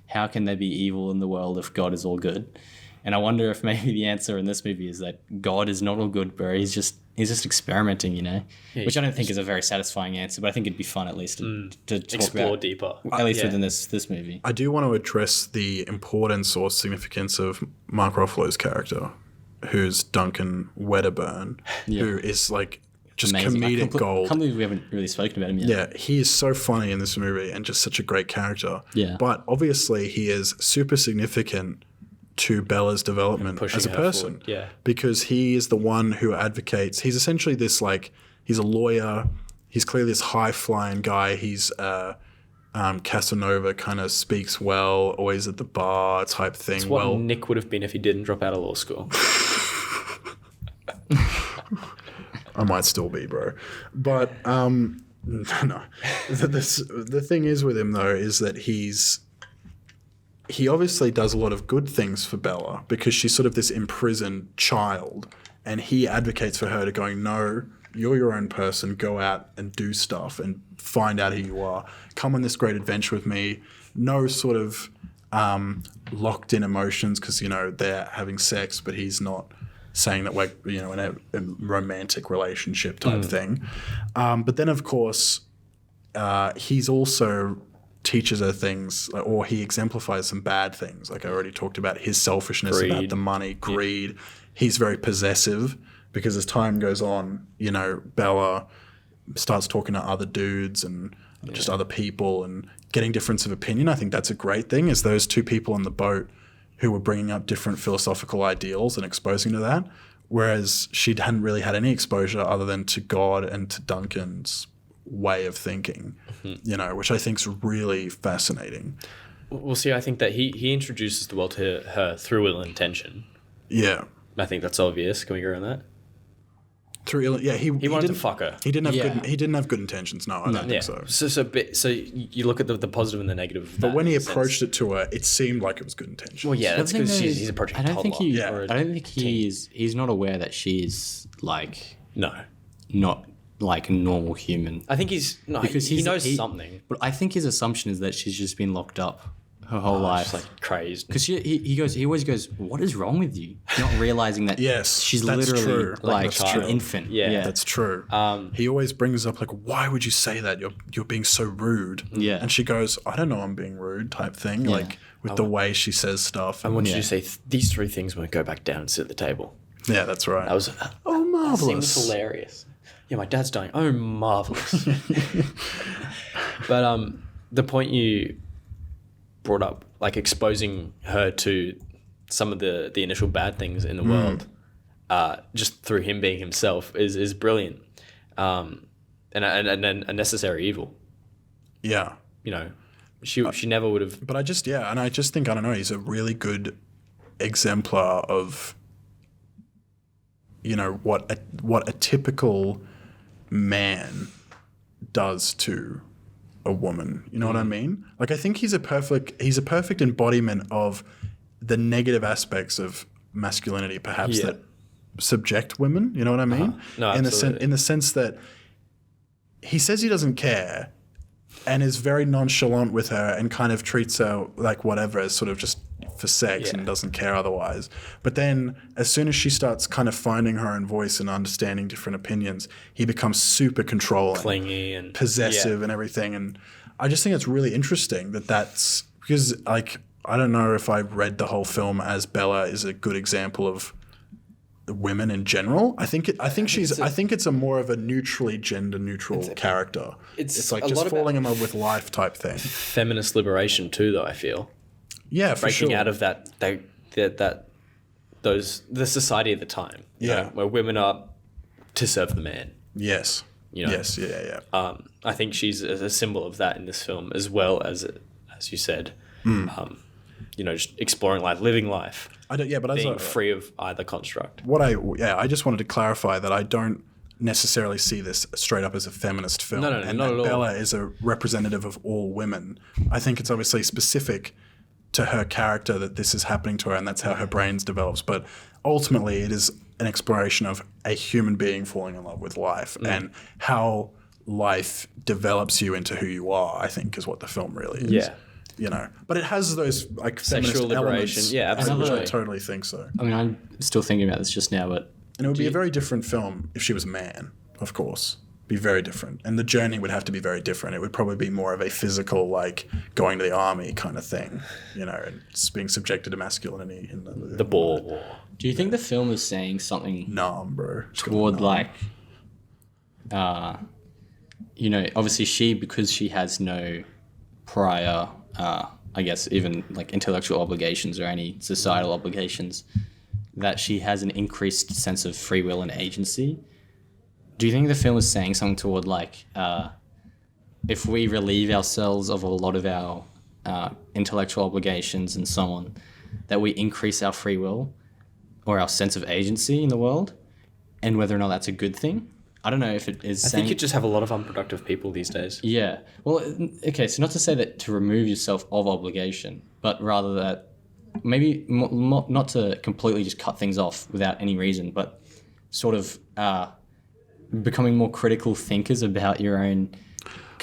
how can there be evil in the world if God is all good? And I wonder if maybe the answer in this movie is that God is not all good, bro. He's just experimenting, which I don't think is a very satisfying answer, but I think it'd be fun at least to talk explore about, deeper, at least within this movie. I do want to address the importance or significance of Mark Ruffalo's character, who's Duncan Wedderburn, who is just amazing. Comedic gold. I can't believe we haven't really spoken about him yet. Yeah, he is so funny in this movie and just such a great character. Yeah. But obviously he is super significant to Bella's development as a person. Forward. Yeah. Because he is the one who advocates. He's essentially this he's a lawyer. He's clearly this high-flying guy. He's Casanova, kind of speaks well, always at the bar type thing. It's what Nick would have been if he didn't drop out of law school. I might still be, bro. But No. The thing is with him, though, is that he obviously does a lot of good things for Bella because she's sort of this imprisoned child, and he advocates for her to going, no, you're your own person, go out and do stuff and find out who you are. Come on this great adventure with me. No sort of locked in emotions because, they're having sex, but he's not saying that we're, in a romantic relationship type thing. But then, of course, he's also teaches her things, or he exemplifies some bad things. Like I already talked about his selfishness, Greed. about the money, greed. He's very possessive because as time goes on, Bella starts talking to other dudes and just other people and getting difference of opinion. I think that's a great thing, is those two people on the boat who were bringing up different philosophical ideals and exposing to that, whereas she hadn't really had any exposure other than to God and to Duncan's way of thinking, which I think is really fascinating. Well, see, I think that he introduces the world to her through ill intention. Yeah. I think that's obvious. Can we agree on that? He wanted to fuck her. He didn't have good intentions. No, I don't think so. So you look at the positive and the negative. Of but when he approached it to her, it seemed like it was good intentions. Well, yeah, that's because he's approaching a toddler. I don't think he's not aware that she's like not like a normal human. I think because he knows something. But I think his assumption is that she's just been locked up her whole life, just like crazed. Because he always goes, "What is wrong with you?" Not realizing that she's that's literally true. like an infant. Yeah, that's true. He always brings up like, "Why would you say that? You're being so rude." Yeah, and she goes, "I don't know, I'm being rude," type thing. Yeah. Like with the way she says stuff. I want you to say these three things when I go back down and sit at the table. Yeah, that's right. That was marvelous. That seems hilarious. Yeah, my dad's dying. Oh, marvelous. But the point you brought up, like exposing her to some of the initial bad things in the world, just through him being himself, is brilliant, and a necessary evil. Yeah, she never would have. But I just think, I don't know, he's a really good exemplar of what a typical man does to a woman. You know what I mean? Like, I think he's a perfect embodiment of the negative aspects of masculinity, perhaps, that subject women. You know what I mean? No, absolutely. In the sense that he says he doesn't care and is very nonchalant with her and kind of treats her like whatever, as sort of just for sex and doesn't care otherwise. But then as soon as she starts kind of finding her own voice and understanding different opinions, he becomes super controlling, clingy and possessive and everything. And I just think it's really interesting that's because, like, I don't know if I read the whole film as Bella is a good example of women in general. I think it's a more of a gender neutral character. It's like just falling in love with life type thing. Feminist liberation too, though, I feel. Yeah, for breaking sure. out of the society at the time. Where women are to serve the man. Yes. Yes. Yeah. I think she's a symbol of that in this film, as well as you said, just exploring life, living life. Being free of either construct. I just wanted to clarify that I don't necessarily see this straight up as a feminist film. No, and not at all. Bella is a representative of all women. I think it's obviously specific to her character that this is happening to her, and that's how her brain develops. But ultimately, it is an exploration of a human being falling in love with life and how life develops you into who you are, I think, is what the film really is. Yeah. But it has those like sexual feminist liberation. elements, Yeah, absolutely. I totally think so. I mean, I'm still thinking about this just now, but and it would be a very different film if she was a man, of course. Be very different, and the journey would have to be very different. It would probably be more of a physical, like going to the army kind of thing, and just being subjected to masculinity in the ball. Do you think the film is saying something? Nah, bro. Toward like, obviously because she has no prior, I guess even like intellectual obligations or any societal obligations, that she has an increased sense of free will and agency. Do you think the film is saying something toward like, if we relieve ourselves of a lot of our intellectual obligations and so on, that we increase our free will or our sense of agency in the world, and whether or not that's a good thing? I don't know if it is I saying... think you just have a lot of unproductive people these days. Yeah. Well, okay, so not to say that to remove yourself of obligation, but rather that maybe not to completely just cut things off without any reason, but sort of becoming more critical thinkers about your own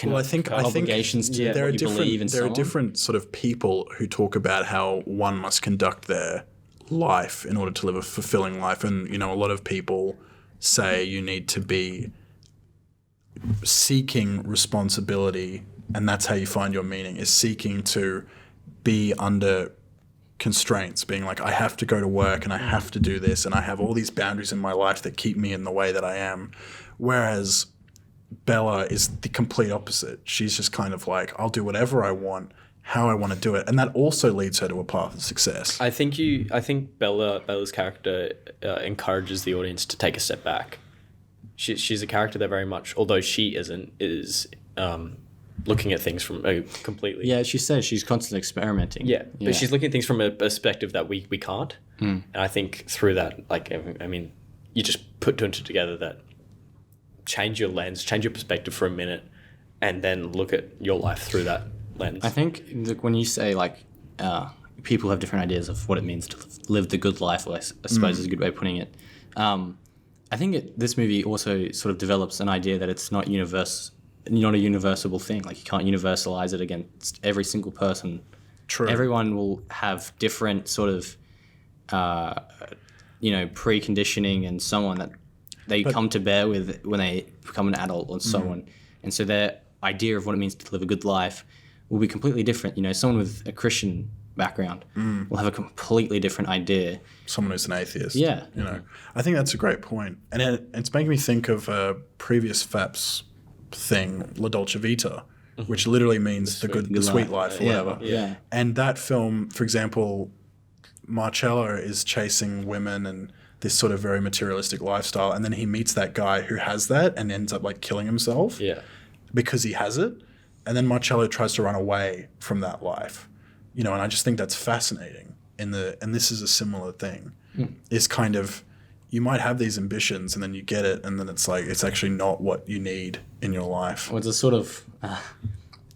obligations to there what you believe in. There are different sort of people who talk about how one must conduct their life in order to live a fulfilling life, and a lot of people say you need to be seeking responsibility, and that's how you find your meaning, is seeking to be under constraints, being like, I have to go to work and I have to do this and I have all these boundaries in my life that keep me in the way that I am. Whereas Bella is the complete opposite. She's just kind of like, I'll do whatever I want, how I want to do it, and that also leads her to a path of success. I think Bella's character encourages the audience to take a step back. She's a character that very much, although she is looking at things from a completely... Yeah, she says she's constantly experimenting. Yeah, but she's looking at things from a perspective that we can't. And I think through that, like, I mean, you just put two and two together that change your lens, change your perspective for a minute, and then look at your life through that lens. I think when you say, like, people have different ideas of what it means to live the good life, I suppose is a good way of putting it. I think this movie also sort of develops an idea that it's not a universal thing. Like, you can't universalize it against every single person. True. Everyone will have different sort of, preconditioning and so on that they come to bear with when they become an adult and so on. And so their idea of what it means to live a good life will be completely different. Someone with a Christian background will have a completely different idea. Someone who's an atheist. Yeah. I think that's a great point. And it's making me think of a previous FAPS thing, La Dolce Vita, which literally means the sweet life or whatever. Yeah. And that film, for example, Marcello is chasing women and this sort of very materialistic lifestyle, and then he meets that guy who has that and ends up like killing himself because he has it. And then Marcello tries to run away from that life. And I just think that's fascinating. And this is a similar thing. It's kind of, you might have these ambitions and then you get it, and then it's like, it's actually not what you need in your life. Well, it's a sort of a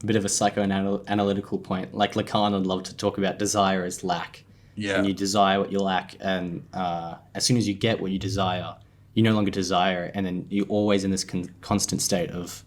bit of a psychoanalytical point. Like Lacan would love to talk about desire as lack. Yeah. And you desire what you lack, and as soon as you get what you desire, you no longer desire, and then you're always in this constant state of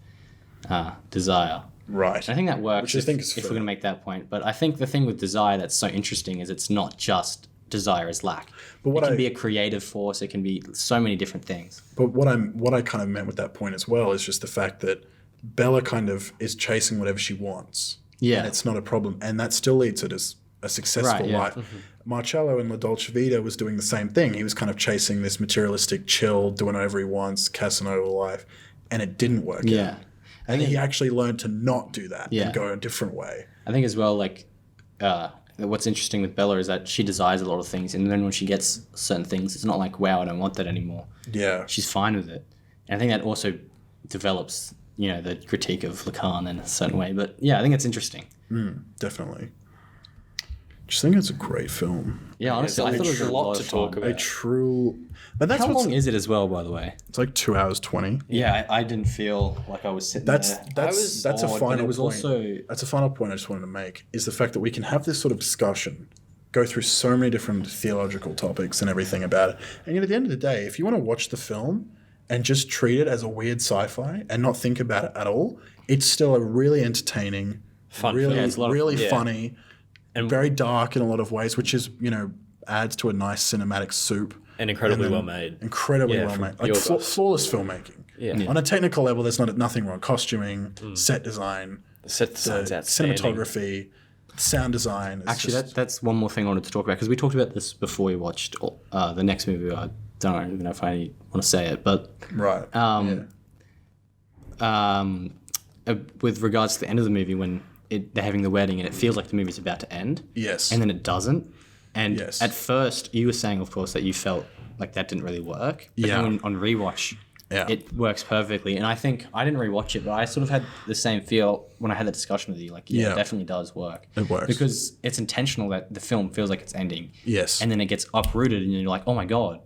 desire. Right. And I think that works Which I think is if fair. we're going to make that point. But I think the thing with desire that's so interesting is it's not just desire as lack. But it can be a creative force. It can be so many different things. But what I kind of meant with that point as well is just the fact that Bella kind of is chasing whatever she wants. Yeah. And it's not a problem. And that still leads her to a successful life. Marcello in La Dolce Vita was doing the same thing. He was kind of chasing this materialistic, chill, doing whatever he wants, Casanova life, and it didn't work out. And he actually learned to not do that and go a different way. I think as well, like, what's interesting with Bella is that she desires a lot of things, and then when she gets certain things, it's not like, wow, I don't want that anymore. Yeah. She's fine with it. And I think that also develops, the critique of Lacan in a certain way. But yeah, I think it's interesting. Definitely. Just think it's a great film. Yeah, honestly, I thought it was a lot to talk about. A true... But that's How long is it as well, by the way? It's like 2 hours 20. Yeah, I didn't feel like I was sitting there. That's a bored, final but it was point. also... That's a final point I just wanted to make, is the fact that we can have this sort of discussion, go through so many different theological topics and everything about it. And yet at the end of the day, if you want to watch the film and just treat it as a weird sci-fi and not think about it at all, it's still a really entertaining, really funny, and very dark in a lot of ways, which is, adds to a nice cinematic soup. And incredibly well made. Incredibly well made. Like flawless filmmaking. Yeah. On a technical level, there's nothing wrong. Costuming, set design, The set design's outstanding. cinematography, sound design. Actually, that's one more thing I wanted to talk about, because we talked about this before we watched the next movie. I don't even know if I want to say it, but right. With regards to the end of the movie, when they're having the wedding and it feels like the movie's about to end. Yes. And then it doesn't. And at first, you were saying, of course, that you felt like that didn't really work. But then on rewatch, it works perfectly. And I think I didn't rewatch it, but I sort of had the same feel when I had the discussion with you. Like, it definitely does work. It works. Because it's intentional that the film feels like it's ending. Yes. And then it gets uprooted and you're like, oh my God,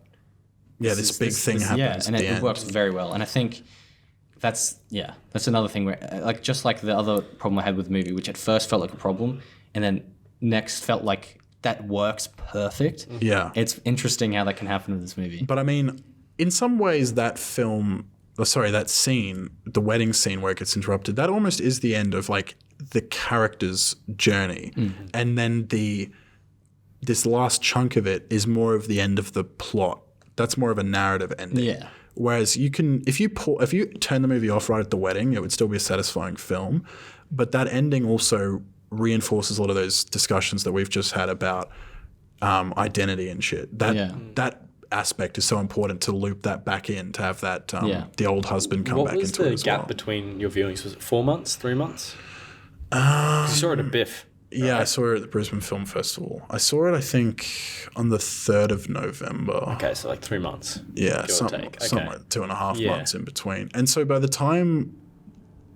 this big thing happens and at the it end. works very well. And I think that's another thing where, like, just like the other problem I had with the movie, which at first felt like a problem, and then next felt like that works perfect. Yeah. It's interesting how that can happen with this movie. But I mean, in some ways, that scene, the wedding scene where it gets interrupted, that almost is the end of like the character's journey. Mm-hmm. And then this last chunk of it is more of the end of the plot. That's more of a narrative ending. Yeah. Whereas you can, if you turn the movie off right at the wedding, it would still be a satisfying film. But that ending also reinforces a lot of those discussions that we've just had about identity and shit. That aspect is so important to loop that back in, to have that the old husband come back into it as well. What was the gap between your viewings? Was it 4 months, 3 months? You saw it at Biff. Yeah, I saw it at the Brisbane Film Festival. I saw it, I think, on the 3rd of November. Okay, so like 3 months. Yeah, something like 2.5 months in between. And so by the time,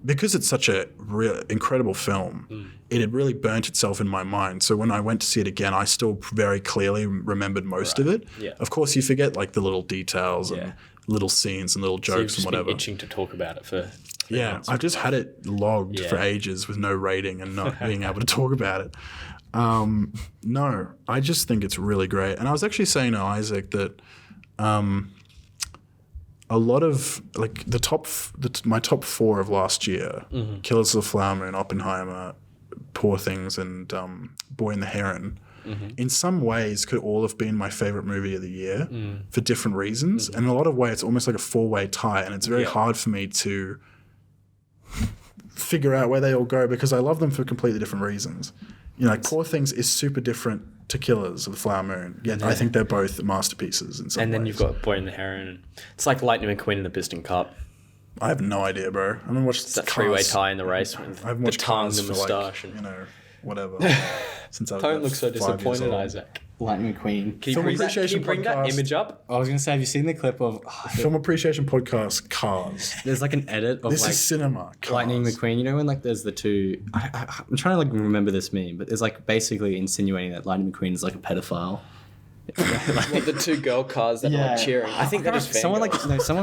because it's such a real incredible film, it had really burnt itself in my mind. So when I went to see it again, I still very clearly remembered most of it. Yeah. Of course, you forget like the little details and little scenes and little jokes and whatever. Been itching to talk about it for 3 months. I've just had it logged for ages with no rating and not being able to talk about it. No, I just think it's really great. And I was actually saying to Isaac that a lot of like my top 4 of last year, Killers of the Flower Moon, Oppenheimer, Poor Things, and Boy and the Heron, in some ways could all have been my favorite movie of the year for different reasons. And in a lot of ways, it's almost like a 4-way tie, and it's very hard for me to figure out where they all go because I love them for completely different reasons. You know, like Poor Things is super different to Killers of the Flower Moon. Yet I think they're both masterpieces in some ways. And then you've got Boy and the Heron. It's like Lightning McQueen in the Piston Cup. I have no idea, bro. I haven't watched That 3-way tie in the race with I haven't the watched tongue, Cars the for moustache. like, whatever. Since I was Don't about look so 5 years disappointed, old. Isaac. Lightning McQueen. Can you Film bring that, Appreciation that Podcast. image up? I was going to say, have you seen the clip of... Film Appreciation Podcast, Cars. there's like an edit of This like is cinema. Cars. Lightning McQueen. You know when like there's the two... I'm trying to like remember this meme, but there's like basically insinuating that Lightning McQueen is like a pedophile. What, the 2 girl cars that are cheering? I think that is someone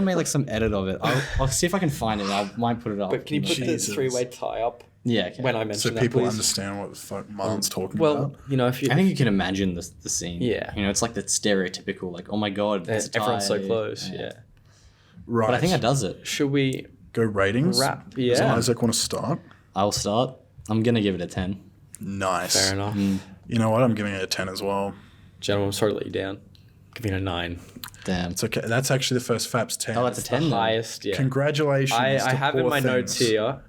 made like some edit of it. I'll see if I can find it. I might put it up. But can you put the Jesus. 3-way tie up Yeah. Okay. when I mention So that, people please? understand what the fuck Marlon's talking Well, about. you know, if you... I think you can imagine the scene. Yeah. You know, it's like the stereotypical, like, oh my god, there's a everyone's so tie. close, yeah. Right. But I think that does it. Should we... Go ratings? Wrap, Does yeah. Isaac want to start? I'll start. I'm gonna give it a 10. Nice. Fair enough. You know what? I'm giving it a 10 as well. Gentlemen, I'm sorry to let you down. Giving it a 9. Damn. It's okay. That's actually the first Fab's 10. Oh, that's a 10 The then. highest, yeah. Congratulations. I to have in Poor my notes Things. here,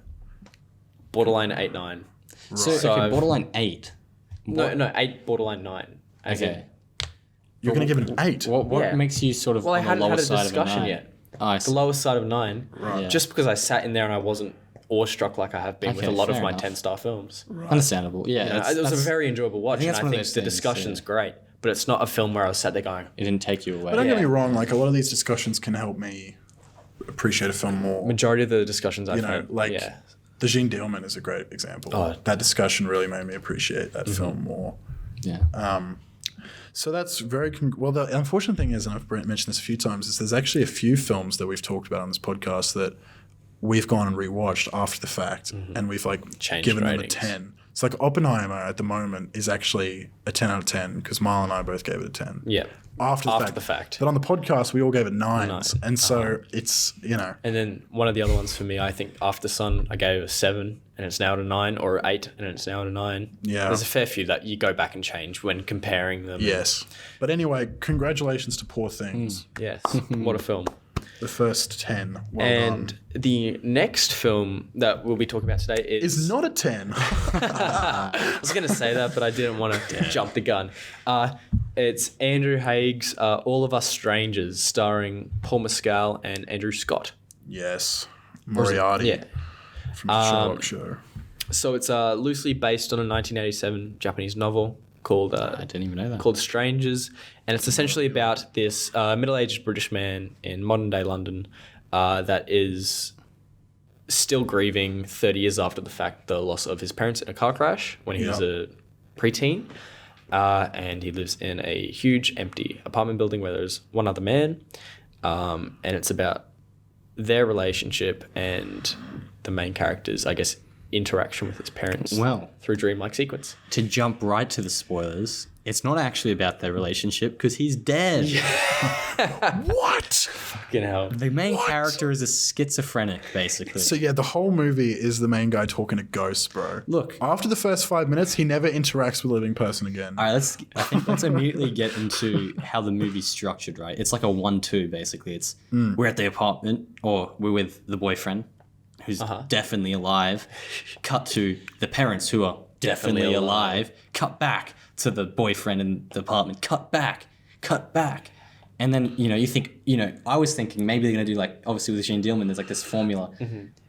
borderline 8, 9. So, So okay, I've- borderline 8. No, 8, borderline 9. As in- Okay. You're going to give it an 8. What Yeah. makes you sort of Well, I on the hadn't lower had a side of a discussion 9? yet. Oh, I The see. lowest side of 9. Right. Yeah. Just because I sat in there and I wasn't awestruck like I have been with Okay, a lot of fair my enough. 10-star films. Understandable. Yeah. You know, that's- it was a that's- very enjoyable watch, think and that's I one of think those the things, discussion's yeah. great. But it's not a film where I was sat there going, It didn't take you away. But don't get Yeah. me wrong. Like, a lot of these discussions can help me appreciate a film more. majority of the discussions I've You know, had, like, yeah. The Jean Dillman is a great example. Oh. That discussion really made me appreciate that film more. Yeah. So that's very well. The unfortunate thing is, and I've mentioned this a few times, is there's actually a few films that we've talked about on this podcast that we've gone and rewatched after the fact, and we've like Changed given ratings. them a 10. It's like Oppenheimer at the moment is actually a 10 out of 10 because Marlon and I both gave it a 10. Yeah. After the fact. But on the podcast, we all gave it 9s. Nine. And so it's, you know. And then one of the other ones for me, I think After Sun, I gave a 7 and it's now at a 9, or 8 and it's now at a 9. Yeah. There's a fair few that you go back and change when comparing them. Yes. But anyway, congratulations to Poor Things. Yes. What a film. The first 10. Well And done. the next film that we'll be talking about today Is not a 10. I was going to say that, but I didn't want to jump the gun. It's Andrew Haig's All of Us Strangers, starring Paul Mescal and Andrew Scott. Yes. Moriarty Yeah. from the Sherlock Show. So it's loosely based on a 1987 Japanese novel called I didn't even know that. called Strangers, and it's essentially about this middle-aged British man in modern-day London that is still grieving 30 years after the fact the loss of his parents in a car crash when he was a preteen. and he lives in a huge empty apartment building where there's one other man, and it's about their relationship and the main character's, I guess, interaction with his parents through dreamlike sequence. To jump right to the spoilers, it's not actually about their relationship because he's dead. What? Fucking hell. The main character is a schizophrenic, basically. So yeah, the whole movie is the main guy talking to ghosts, bro. Look. After the first 5 minutes, he never interacts with a living person again. All right, let's immediately get into how the movie's structured, right? It's like a 1-2, basically. It's we're at the apartment, or we're with the boyfriend, who's definitely alive. Cut to the parents, who are definitely alive. Cut back to the boyfriend in the apartment. Cut back. And then, you think, I was thinking maybe they're going to do, like, obviously with Shane Dillman, there's like this formula,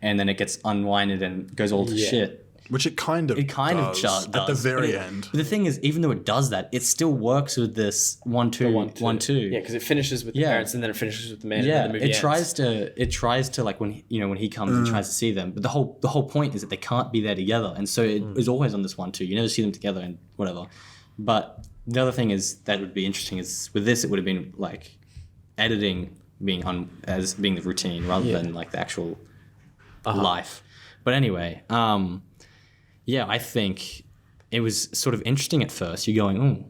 and then it gets unwinded and goes all to shit. Which it kind of does at the very end. But the thing is, even though it does that, it still works with this 1-2. Yeah, because it finishes with the parents and then it finishes with the man. Yeah, and then the movie it tries to like when he comes and tries to see them. But the whole point is that they can't be there together, and so it is always on this 1-2. You never see them together and whatever. But the other thing is that would be interesting is with this it would have been like editing being as being the routine rather than like the actual life. But anyway, I think it was sort of interesting at first. You're going,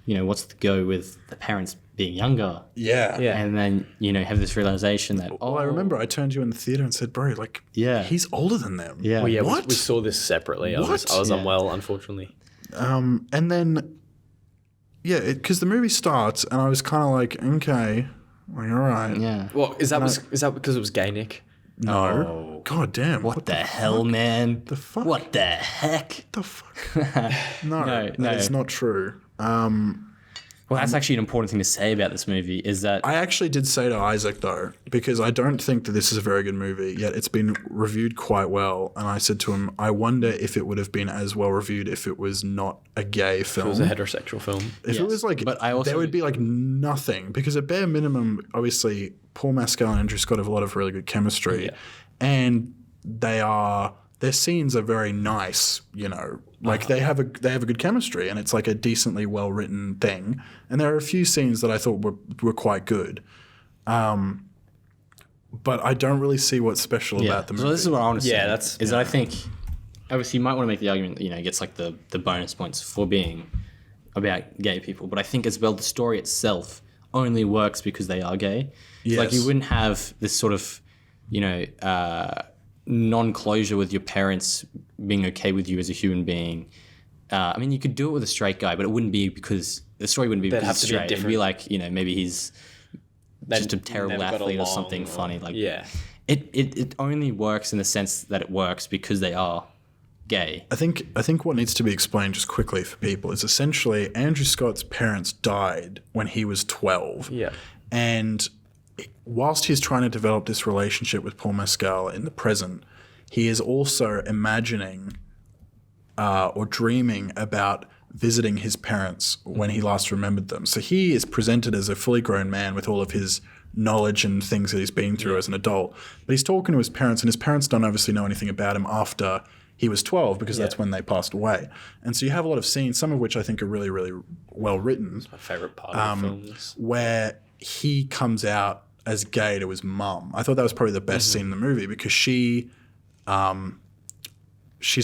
what's the go with the parents being younger? Yeah. And then, have this realization that, Well, I remember I turned to you in the theater and said, bro, like, he's older than them. Yeah. Well, yeah, What? we saw this separately. I was unwell, unfortunately. And then, because the movie starts and I was kind of like, okay, well, you're right. Yeah. Well, is that because it was gay, Nick? No. Oh. God damn. What the hell, man? The fuck? What the heck? The fuck? No, it's not true. Well, that's actually an important thing to say about this movie is that... I actually did say to Isaac, though, because I don't think that this is a very good movie, yet it's been reviewed quite well. And I said to him, I wonder if it would have been as well reviewed if it was not a gay film. It was a heterosexual film. If it was like... But I also... there would be like nothing. Because at bare minimum, obviously, Paul Mescal and Andrew Scott have a lot of really good chemistry. Yeah. And their scenes are very nice, Like they have a good chemistry, and it's like a decently well written thing. And there are a few scenes that I thought were quite good, but I don't really see what's special about the movie. So this is what I want to say. That I think obviously you might want to make the argument that it gets like the bonus points for being about gay people, but I think as well the story itself only works because they are gay. Yes. Like you wouldn't have this sort of non-closure with your parents being okay with you as a human being. I mean, you could do it with a straight guy, but it wouldn't be because the story wouldn't be because he's straight. It'd be like, maybe he's just a terrible athlete or something funny. Like, it only works in the sense that it works because they are gay. I think what needs to be explained just quickly for people is essentially Andrew Scott's parents died when he was 12. Yeah. And whilst he's trying to develop this relationship with Paul Mescal in the present, he is also imagining or dreaming about visiting his parents when he last remembered them. So he is presented as a fully grown man with all of his knowledge and things that he's been through as an adult. But he's talking to his parents, and his parents don't obviously know anything about him after he was 12 because that's when they passed away. And so you have a lot of scenes, some of which I think are really, really well written. It's my favourite part of the films. Where he comes out as gay to his mum. I thought that was probably the best scene in the movie because she's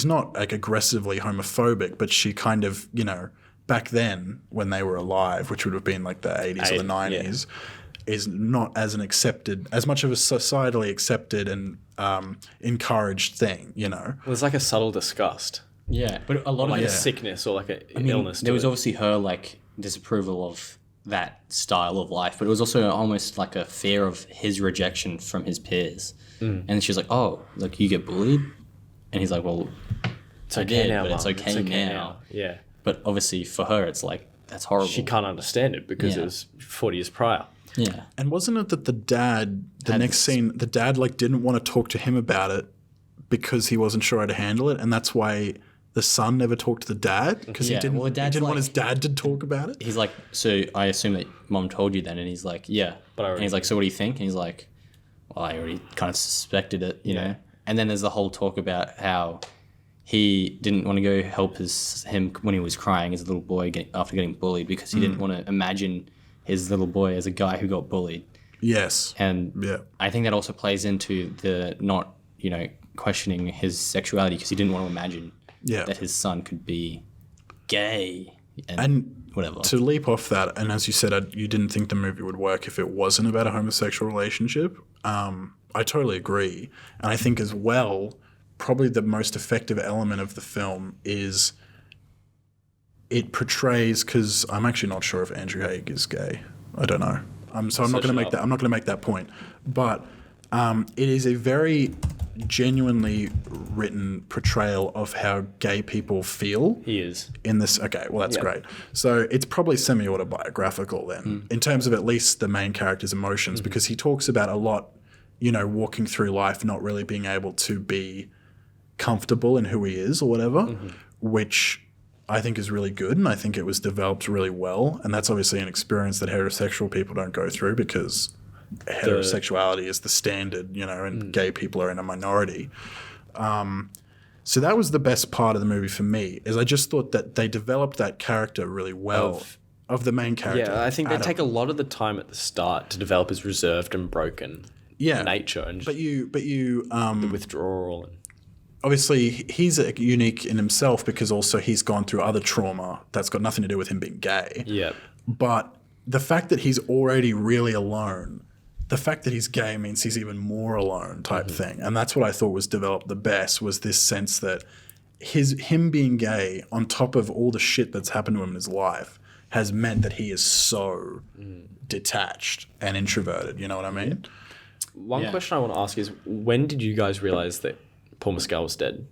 not like aggressively homophobic, but she kind of, back then when they were alive, which would have been like the 80s or the 90s, is not as as much of a societally accepted and encouraged thing, Well, it's like a subtle disgust. Yeah, but a lot like of a sickness or like an illness. There was obviously her like disapproval of that style of life, but it was also almost like a fear of his rejection from his peers. And she's like, "Oh, like you get bullied," and he's like, "Well, it's okay now, but it's okay now." Yeah, but obviously for her, it's like that's horrible. She can't understand it because it was 40 years prior. Yeah, and wasn't it that the dad, next scene, the dad like didn't want to talk to him about it because he wasn't sure how to handle it, and that's why the son never talked to the dad because he didn't want his dad to talk about it. He's like, so I assume that mom told you then, and he's like, yeah. And he's like, so what do you think? And he's like, well, I already kind of suspected it, you know. And then there's the whole talk about how he didn't want to go help him when he was crying as a little boy after getting bullied because he didn't want to imagine his little boy as a guy who got bullied. Yes. And I think that also plays into the not, questioning his sexuality because he didn't want to imagine that his son could be gay and whatever. To leap off that, and as you said, you didn't think the movie would work if it wasn't about a homosexual relationship. I totally agree. And I think as well, probably the most effective element of the film is it portrays, because I'm actually not sure if Andrew Haigh is gay. I don't know. So I'm not going to make that point. But it is a very genuinely written portrayal of how gay people feel. He is. In this. Okay, well, that's great. So it's probably semi-autobiographical then, in terms of at least the main character's emotions, because he talks about a lot, walking through life, not really being able to be comfortable in who he is or whatever, which I think is really good, and I think it was developed really well. And that's obviously an experience that heterosexual people don't go through because heterosexuality is the standard, and gay people are in a minority. So that was the best part of the movie for me, is I just thought that they developed that character really well, of the main character. Yeah, I think Adam. they take a lot of the time at the start to develop his reserved and broken nature, and but you the withdrawal. And obviously, he's unique in himself because also he's gone through other trauma that's got nothing to do with him being gay. Yeah. But the fact that he's already really alone, the fact that he's gay means he's even more alone type thing. And that's what I thought was developed the best, was this sense that him being gay on top of all the shit that's happened to him in his life has meant that he is so detached and introverted. You know what I mean? One question I want to ask is, when did you guys realize that Paul Mescal was dead?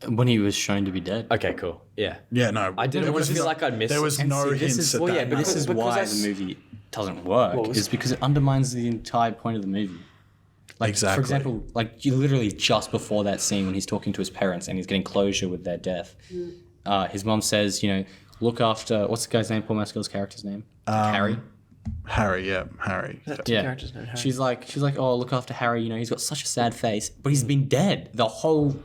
When he was shown to be dead. Okay, cool. Yeah. Yeah, no. I didn't feel like I'd missed There was no hints at that. But this is why the movie doesn't work, is because it undermines the entire point of the movie. Like, Exactly. For example, like you literally just before that scene when he's talking to his parents and he's getting closure with their death, his mom says, look after, what's the guy's name, Paul Mescal's character's name? Harry? Harry. Yeah. character's name, Harry? She's like, oh, look after Harry, he's got such a sad face, but he's been dead the whole,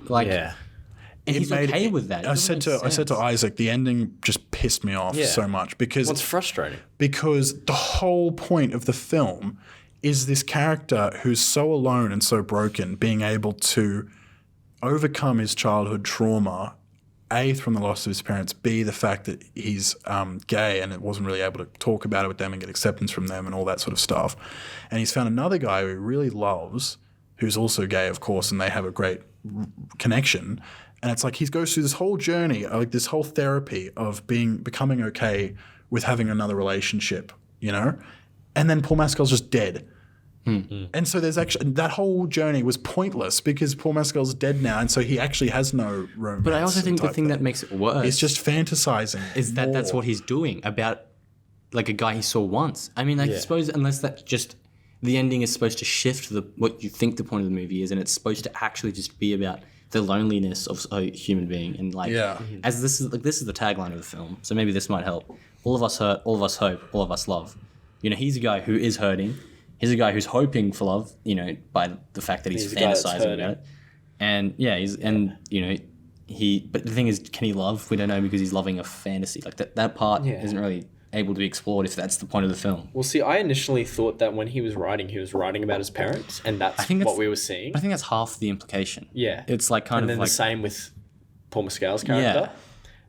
and he's okay with that. I said to Isaac, the ending just pissed me off so much because What's frustrating? Because the whole point of the film is this character who's so alone and so broken being able to overcome his childhood trauma, A, from the loss of his parents, B, the fact that he's gay and it wasn't really able to talk about it with them and get acceptance from them and all that sort of stuff. And he's found another guy who he really loves, who's also gay, of course, and they have a great connection. And it's like he goes through this whole journey, like this whole therapy of becoming okay with having another relationship, And then Paul Mescal's just dead. And so there's actually that whole journey was pointless because Paul Mescal's dead now, and so he actually has no romance. But I also think the thing that makes it worse is just fantasizing. Is that that's what he's doing about like a guy he saw once. I mean, I suppose unless that just the ending is supposed to shift what you think the point of the movie is, and it's supposed to actually just be about the loneliness of a human being, and as this is the tagline of the film, so maybe this might help. All of us hurt, all of us hope, all of us love. He's a guy who is hurting. He's a guy who's hoping for love, by the fact that he's fantasizing about it. And but the thing is, can he love? We don't know because he's loving a fantasy. Like that part isn't really able to be explored if that's the point of the film. Well, see, I initially thought that when he was writing about his parents, and that's what we were seeing. I think that's half the implication. Yeah. It's like and then the same with Paul Mescal's character. Yeah.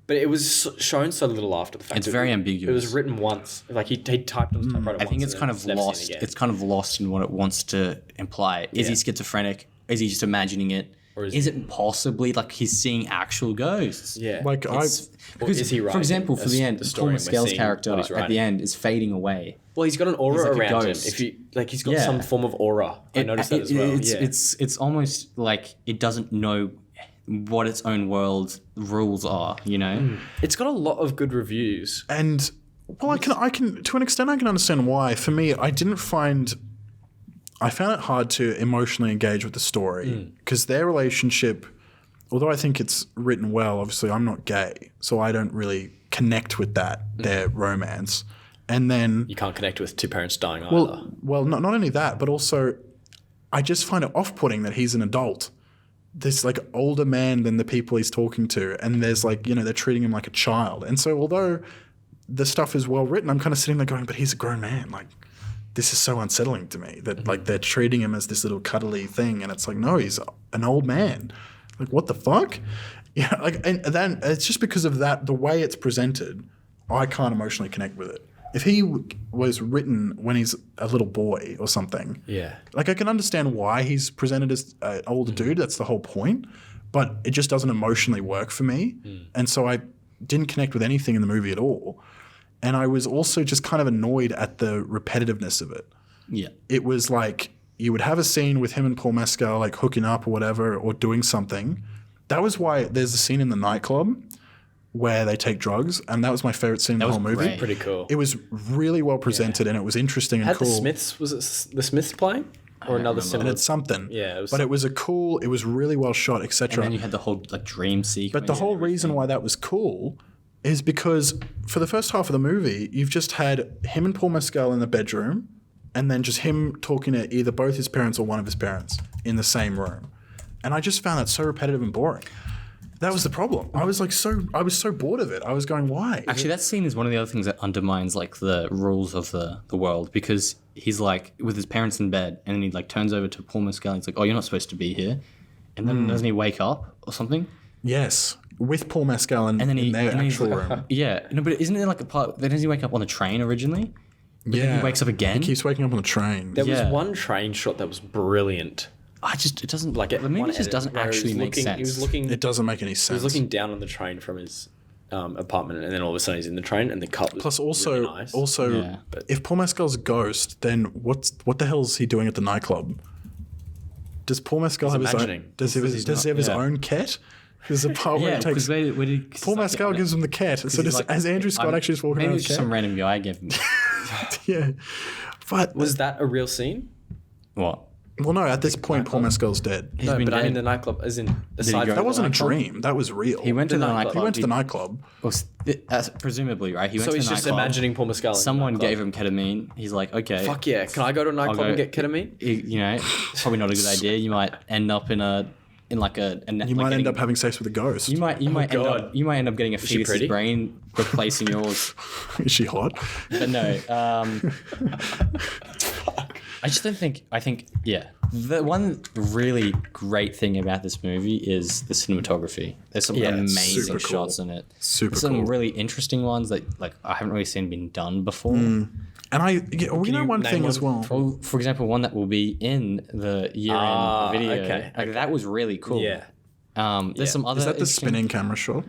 But it was shown so little after the fact. It's very ambiguous. It was written once. Like he typed on his typewriter once. I think it's kind of lost. It's kind of lost in what it wants to imply. Is he schizophrenic? Is he just imagining it? Or is it possibly like he's seeing actual ghosts? Yeah. Because is he for example, for the end, Paul Mescal's character at the end is fading away. Well, he's got an aura around him. If you he's got some form of aura. I noticed that as well. It's almost like it doesn't know what its own world rules are, It's got a lot of good reviews. And I can to an extent I can understand why. For me, I found it hard to emotionally engage with the story because their relationship, although I think it's written well, obviously I'm not gay, so I don't really connect with their romance. And then you can't connect with two parents dying either. Well, not only that, but also I just find it off-putting that he's an adult. this like older man than the people he's talking to, and there's like, you know, they're treating him like a child. And so although the stuff is well written, I'm kind of sitting there going, but he's a grown man. Like, this is so unsettling to me that like they're treating him as this little cuddly thing, and it's like, no, he's an old man. Like, what the fuck? Yeah, like, and then it's just because of that, the way it's presented, I can't emotionally connect with it. If he was written when he's a little boy or something, Yeah. like I can understand why he's presented as an older dude. That's the whole point. But it just doesn't emotionally work for me. And so I didn't connect with anything in the movie at all. And I was also just kind of annoyed at the repetitiveness of it. Yeah. It was like you would have a scene with him and Paul Mescal like hooking up or whatever or doing something. That was why there's a scene in the nightclub where they take drugs, and that was my favorite scene in the whole movie. great. Pretty cool. It was really well presented and it was interesting and Had cool. the Smiths, was it the Smiths playing? Or another And similar? it's something. Yeah, it was but it was it was really well shot, And etc. then you had the whole like dream sequence. But the whole reason why that was cool is because for the first half of the movie, you've just had him and Paul Mescal in the bedroom, and then just him talking to either both his parents or one of his parents in the same room. And I just found that so repetitive and boring. That was the problem. I was so bored of it. I was going, why? Actually, that scene is one of the other things that undermines like the rules of the world, because he's like with his parents in bed, and then he like turns over to Paul Mescal and he's like, "Oh, you're not supposed to be here," and then doesn't he wake up or something? Yes, with Paul Mescal in And then their and then he's actual like, room. Yeah, no, but isn't there like a part? Then does he wake up on the train originally? But then he wakes up again. He keeps waking up on the train. There Yeah. was one train shot that was brilliant. It doesn't Like the movie one just edit doesn't where he was actually make looking- sense. He was looking. It doesn't make any He sense. was looking down on the train from his apartment, and then all of a sudden he's in the train, and the cut was Plus, also, really nice. Yeah. if Paul Mescal's a ghost, then what the hell is he doing at the nightclub? Does Paul Mescal have his own? imagining. Does he have his yeah. own ket? There's a part where Yeah, he takes. because where did Paul Mescal gives him the cat. So he's like, as Andrew Scott actually just walking maybe around it's with just cat. some random guy gave him. Yeah, but Was that a real scene? What? well, no. At this point, Paul Mescal's dead. He's No, been but I mean dead. the nightclub, as in he aside go- from That wasn't a the nightclub? dream. That was real. He went to the nightclub. nightclub. He went to the nightclub. Well, presumably, right? He went So to he's the just nightclub. imagining Paul Mescal. in the Someone nightclub. gave him ketamine. He's like, okay. Fuck yeah! Can I go to a nightclub and get ketamine? You know, probably not a good idea. You might end up in like a You might end up having sex with a ghost. You might end God. up getting a she fetus's pretty? brain replacing yours. Is she hot? But no, I just don't think. I think the one really great thing about this movie is the cinematography. There's some Yeah, it's amazing super cool. shots in it. Super Some cool. really interesting ones that like I haven't really seen been done before. And you know you one name thing one as well. Well, for example, one that will be in the year-end video. okay, Like, that was really cool. Yeah. There's some other. Is that the interesting- spinning camera shot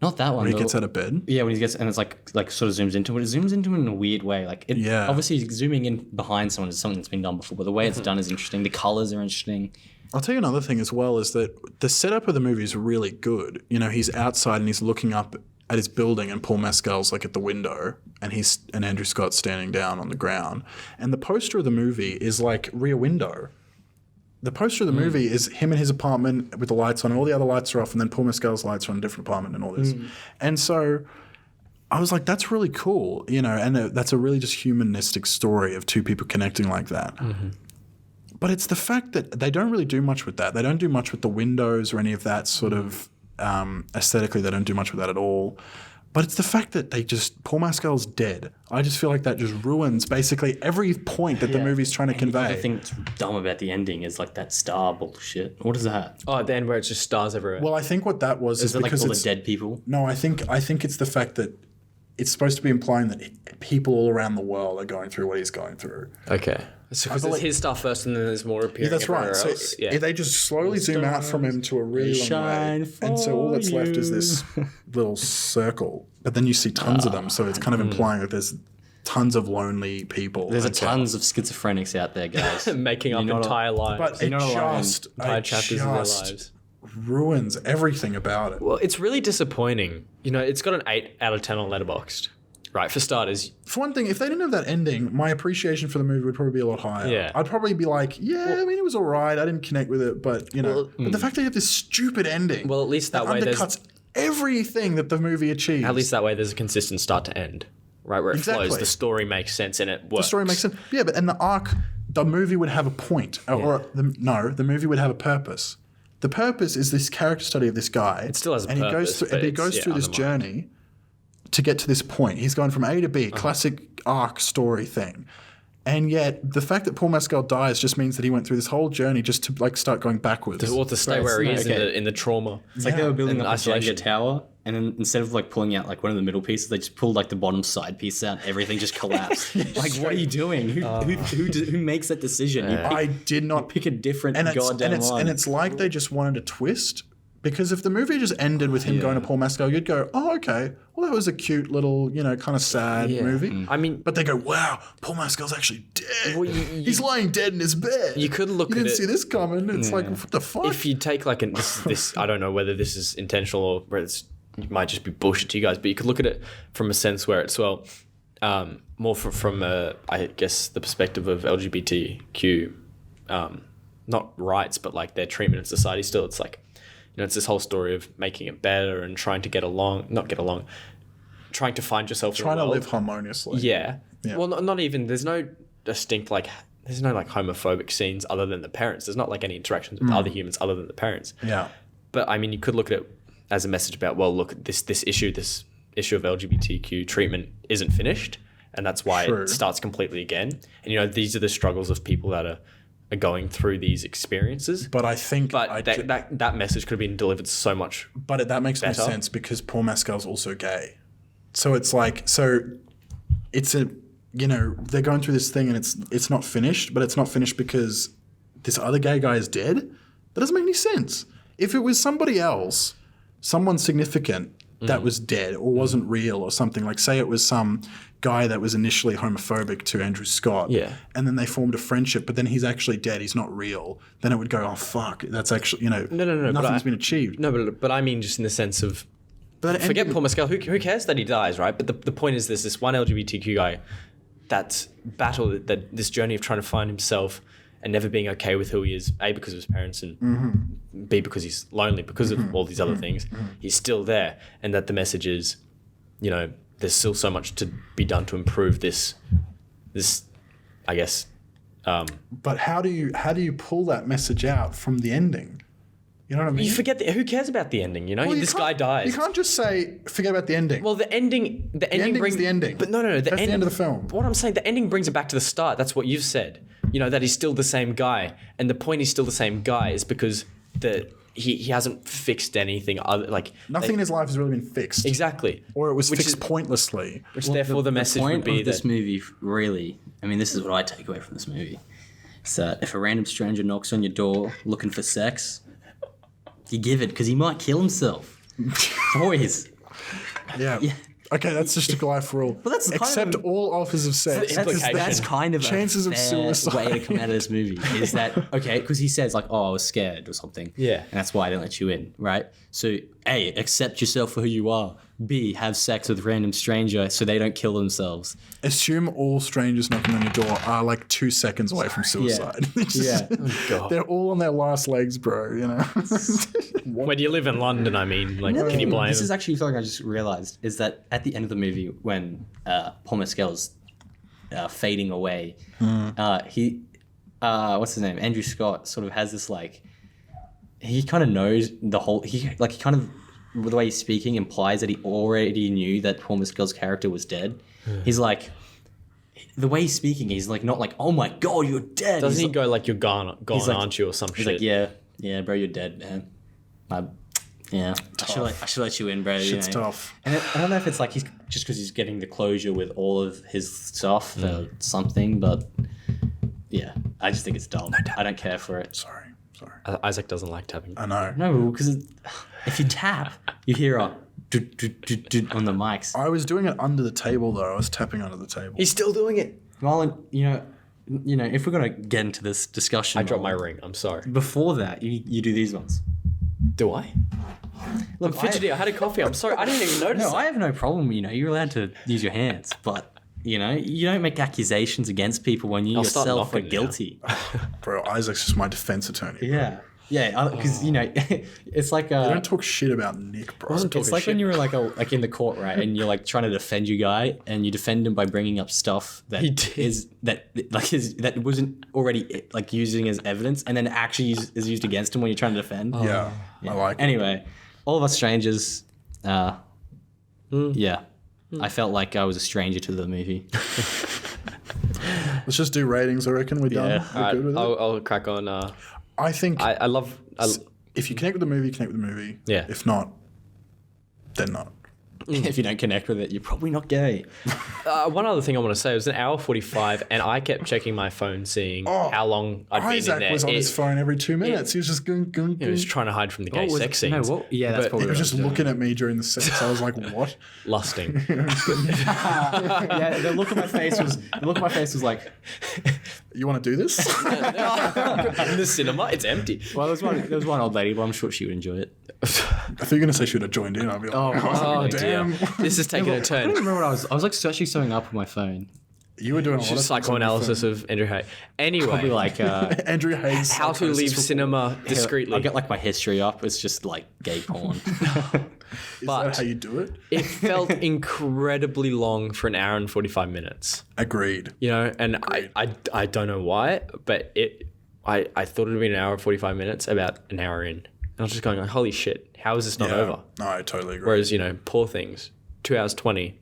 Not that one. when he the- gets out of bed? Yeah, when he gets and it's like sort of zooms into it. It zooms into him in a weird way. Like it, Yeah. obviously zooming in behind someone is something that's been done before, but the way it's done is interesting. The colors are interesting. I'll tell you another thing as well is that the setup of the movie is really good. You know, he's outside and he's looking up at his building, and Paul Mescal's like at the window, and Andrew Scott's standing down on the ground. And the poster of the movie is like Rear Window. The poster of the movie is him in his apartment with the lights on, and all the other lights are off, and then Paul Mescal's lights are on a different apartment and all this. And so I was like, that's really cool, you know, and that's a really just humanistic story of two people connecting like that. But it's the fact that they don't really do much with that. They don't do much with the windows or any of that sort of aesthetically. They don't do much with that at all. But it's the fact that Paul Mescal's dead. I just feel like that just ruins basically every point that the movie's trying to The convey. thing that's dumb about the ending is like that star bullshit. What is that? Oh, at the end where it's just stars everywhere. Well, I think what that was Is is it like because all the it's dead people? no. I think it's the fact that it's supposed to be implying that people all around the world are going through what he's going through. Okay. So because it's his stuff first, and then there's more appearing. Yeah, that's right. everywhere So else. Yeah. they just slowly zoom out from him to a really long shine way, and so all that's left is this little circle. But then you see tons of them, so it's kind of implying that there's tons of lonely people. There's and so- tons of schizophrenics out there, guys. Making up You're not entire lives. but it not alone. entire chapters of their just lives. ruins everything about it. Well, it's really disappointing. You know, it's got an 8 out of 10 on Letterboxd. Right, for starters. For one thing, if they didn't have that ending, my appreciation for the movie would probably be a lot higher. Yeah. I'd probably be like, I mean, it was all right. I didn't connect with it, but you know. Well, but the fact that you have this stupid ending, Well, at least that way there's undercuts everything that the movie achieves. at least that way there's a consistent start to end. Right, where it Exactly. flows. The story makes sense and it works. the story makes sense. Yeah, but and the movie would have a point, the movie would have a purpose. The purpose is this character study of this guy. It still has a and purpose, he goes through this journey to get to this point. He's going from A to B, classic arc story thing. And yet, the fact that Paul Mescal dies just means that he went through this whole journey just to like start going backwards. Or to stay where he is in the trauma. It's like they were building And up a isolation. Jenga tower, and then instead of like pulling out like one of the middle pieces, they just pulled like the bottom side piece out. Everything just collapsed. Like, what are you doing? Who makes that decision? I did not Pick a different and goddamn one. it's like they just wanted a twist. Because if the movie just ended with him going to Paul Mescal, you'd go, oh, okay. Well, that was a cute little, kind of sad movie. I mean... But they go, wow, Paul Mescal's actually dead. Well, He's lying dead in his bed. You could look You at didn't it... see this coming. It's like, what the fuck? If you take like this, I don't know whether this is intentional or whether it might just be bullshit to you guys, but you could look at it from a sense where it's, more from I guess, the perspective of LGBTQ, not rights, but like their treatment in society still. It's like, it's this whole story of making it better and trying to trying to find yourself Trying in the to world. live harmoniously. Yeah. Yeah. Well, not even, there's no distinct, there's no homophobic scenes other than the parents. There's not any interactions with other humans other than the parents. Yeah. But I mean, you could look at it as a message about, well, look, this issue of LGBTQ treatment isn't finished, and that's why it starts completely again. And these are the struggles of people that are going through these experiences. But I think... that message could have been delivered so much But that makes no sense because Paul Mescal's also gay. So it's like... It's a... they're going through this thing and it's not finished, but it's not finished because this other gay guy is dead? That doesn't make any sense. If it was somebody else, someone significant that was dead or wasn't real or something, like say it was some guy that was initially homophobic to Andrew Scott, and then they formed a friendship, but then he's actually dead, he's not real, then it would go, oh fuck, that's actually, No, nothing's been achieved. No, but I mean just in the sense of, forget Paul Mescal, who cares that he dies, right? But the point is there's this one LGBTQ guy that's battled that this journey of trying to find himself and never being okay with who he is, A, because of his parents, and B, because he's lonely, because of all these other things, he's still there. And that the message is, there's still so much to be done to improve this, I guess. But how do you pull that message out from the ending? You know what I mean? You forget who cares about the ending? Well, this guy dies. You can't just say forget about the ending. Well, the ending brings the ending. But no, that's the end of the film. What I'm saying, the ending brings it back to the start. That's what you've said. That he's still the same guy, and the point he's still the same guy is because he hasn't fixed anything other Nothing in his life has really been fixed. Exactly. Or it was fixed pointlessly. Which therefore the message point would be of this that movie, really, I mean, this is what I take away from this movie. It's that if a random stranger knocks on your door looking for sex, you give it because he might kill himself. Boys. Yeah. Okay, that's just a life rule. Well, that's kind Except of- all offers of sex. That's kind of Chances a of fair suicide. way to come out of this movie. Is that okay? Because he says like, "Oh, I was scared" or something. Yeah. and that's why I didn't let you in, right? So, A, accept yourself for who you are. B, have sex with a random stranger so they don't kill themselves. Assume all strangers knocking on your door are like 2 seconds away from suicide. Yeah. God. They're all on their last legs, bro, when you live in London, I mean, can you blame This him? is actually something I just realized is that at the end of the movie, when Paul Mescal's fading away, he, what's his name? Andrew Scott sort of has this he kind of knows the whole. He kind of the way he's speaking implies that he already knew that Paul Mescal's character was dead. He's like. The way he's speaking, he's not like, "Oh my god, you're dead." Doesn't he go you're gone, like- aren't you, or some He's shit? like, yeah, bro, you're dead, man. I should let you in, bro. Shit's tough. And I don't know if it's he's just because he's getting the closure with all of his stuff or something, but yeah, I just think it's dumb. I don't care for it. Sorry. Isaac doesn't like tapping. I know. No, because if you tap, you hear a on the mics. I was doing it under the table, though. I was tapping under the table. He's still doing it. Marlon, if we're gonna get into this discussion, I dropped my Marlon, ring. I'm sorry. Before that, you do these ones. Do I? Look, I'm fidgety. I had a coffee. I'm sorry. I didn't even notice. No, it. I have no problem. You're allowed to use your hands, but you don't make accusations against people when you I'll start yourself are knocking now. guilty. Bro, Isaac's just my defense attorney. Yeah. Yeah, because it's like Don't talk shit about Nick, bro. it's like when you were like in the court, right, and you're like trying to defend your guy, and you defend him by bringing up stuff that that wasn't already like using as evidence, and then actually is used against him when you're trying to defend. Yeah, I like it. Anyway, All of Us Strangers. Yeah, I felt like I was a stranger to the movie. Let's just do ratings, I reckon. We're done. Yeah. We're good with it. I'll crack on. I think I love. if you connect with the movie, connect with the movie. Yeah. If not, then not. If you don't connect with it, you're probably not gay. One other thing I want to say, it was an hour 45, and I kept checking my phone, seeing how long I'd been in Isaac there. was on his phone every 2 minutes. He was just going. He was trying to hide from the gay sex scenes. Yeah, that's But probably He was what just looking at me during the sex. I was like, "What?" lusting. Yeah, the look on my face was like, You want to do this? In the cinema, it's empty. well, there was one old lady, but I'm sure she would enjoy it. I thought you were going to say she would have joined in. I'd be like, Oh damn. dear, this is taking a I turn. don't remember what I was like searching something up on my phone. You were doing a lot of Just things on your psychoanalysis of Andrew Hay. Anyway, Probably like phone. Andrew Hayes. how to leave cinema discreetly. I'll get like my history up. It's just like gay porn. Is that how you do it? It felt incredibly long for an hour and 45 minutes. Agreed. You know, and I don't know why, but I thought it would be an hour and 45 minutes about an hour in. And I was just going like, holy shit, how is this not over? No, I totally agree. Whereas, Poor Things, 2 hours 20,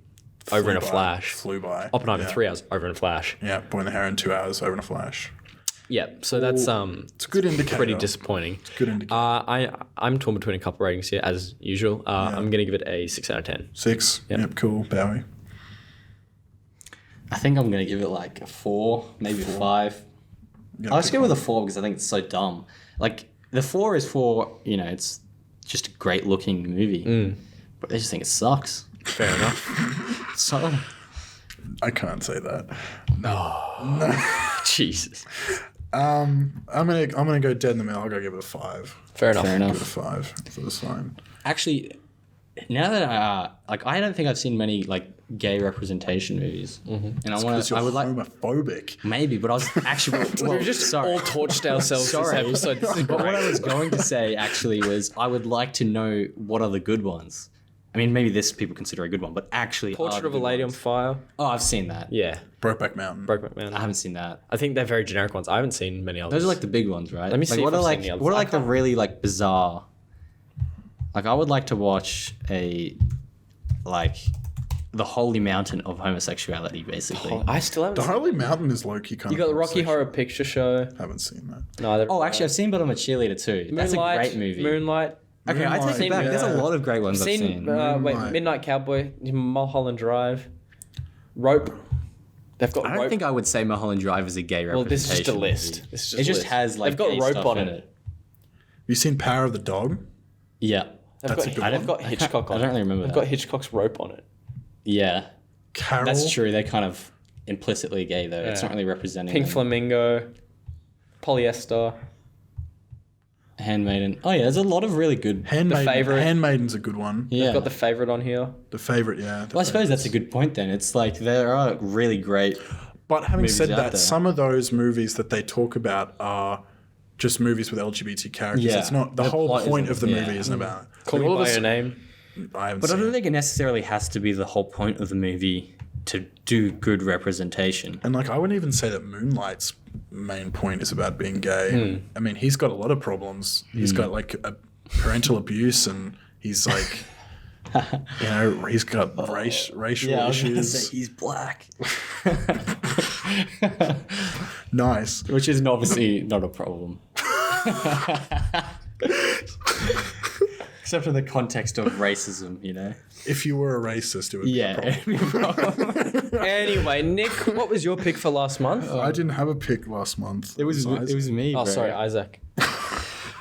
over in a flash. Flew by. Oppenheimer, yeah. 3 hours, over in a flash. Yeah, Boy in the Heron, 2 hours, over in a flash. Yeah, so that's It's a good indicator. pretty disappointing. Good indicator. I'm torn between a couple ratings here, as usual. I'm going to give it a 6 out of 10. 6. Yep, cool. Bowie. I think I'm gonna give it like a 4, maybe a 5. I'll just go with a 4 because I think it's so dumb. Like the 4 is for it's just a great looking movie, but I just think it sucks. Fair enough. So I can't say that. Jesus. I'm gonna go dead in the middle. I'll go give it a 5. Fair enough. fair Give enough. it a 5. That was fine. Actually, now that I don't think I've seen many like gay representation movies, and I want Because to. you're I would like homophobic. maybe, but I was actually We've just all torched ourselves this episode. This is But what I great. was going to say actually was I would like to know what are the good ones. I mean, maybe this people consider a good one, but actually, Portrait are of a the Lady good on ones. Fire. Oh, I've seen that. Yeah. Brokeback Mountain. Brokeback Mountain. I haven't seen that. I think they're very generic ones. I haven't seen many others. Those are like the big ones, right? Let me see What if are I've seen like the others. what are I like the can't- really like bizarre? Like I would like to watch the holy mountain of homosexuality, basically. I still haven't The seen. Holy Mountain is low-key kind You of got the Rocky homosexual. Horror Picture Show. Haven't seen that. No, Oh, actually, I've seen But I'm a Cheerleader too. That's a Moonlight, great movie. Moonlight. Okay, I take it Moonlight, back. yeah. There's a lot of great ones I've Seen seen. Moonlight. Midnight Cowboy, Mulholland Drive, Rope. They've got I don't Rope. think I would say Mulholland Drive is a gay Well, representation. this is just a list. movie. This is It just a just list. has like They've got gay Rope stuff on in it. it. Have you seen Power of the Dog? Yeah, That's a good They've one. got Hitchcock on it. I don't really remember They've that. got Hitchcock's Rope on it. yeah, Carol. that's true. They're kind of implicitly gay though. It's Yeah. not really representing. Pink them. Flamingo, Polyester. Handmaiden. Oh yeah, there's a lot of really good. Handmaiden. The Favourite. Handmaiden's a good one. Yeah. They've got The Favourite on here. The favorite, yeah. Well, I suppose that's a good point then. It's like there are really great. But having movies said out that, there. some of those movies that they talk about are just movies with LGBT characters. Yeah. It's not the The whole plot point isn't- of the movie yeah. isn't about it. Call Like, Me all of by us- Your Name. I haven't But I seen don't it. think it necessarily has to be the whole point of the movie to do good representation. And like I wouldn't even say that Moonlight's main point is about being gay. I mean, he's got a lot of problems. He's got like a parental abuse, and he's like, he's got racial issues. he's black, Nice. which is obviously not a problem. Except in the context of racism, If you were a racist, it would be a problem. Anyway, Nick, what was your pick for last month? I didn't have a pick last month. It was me. Oh, bro. sorry, Isaac.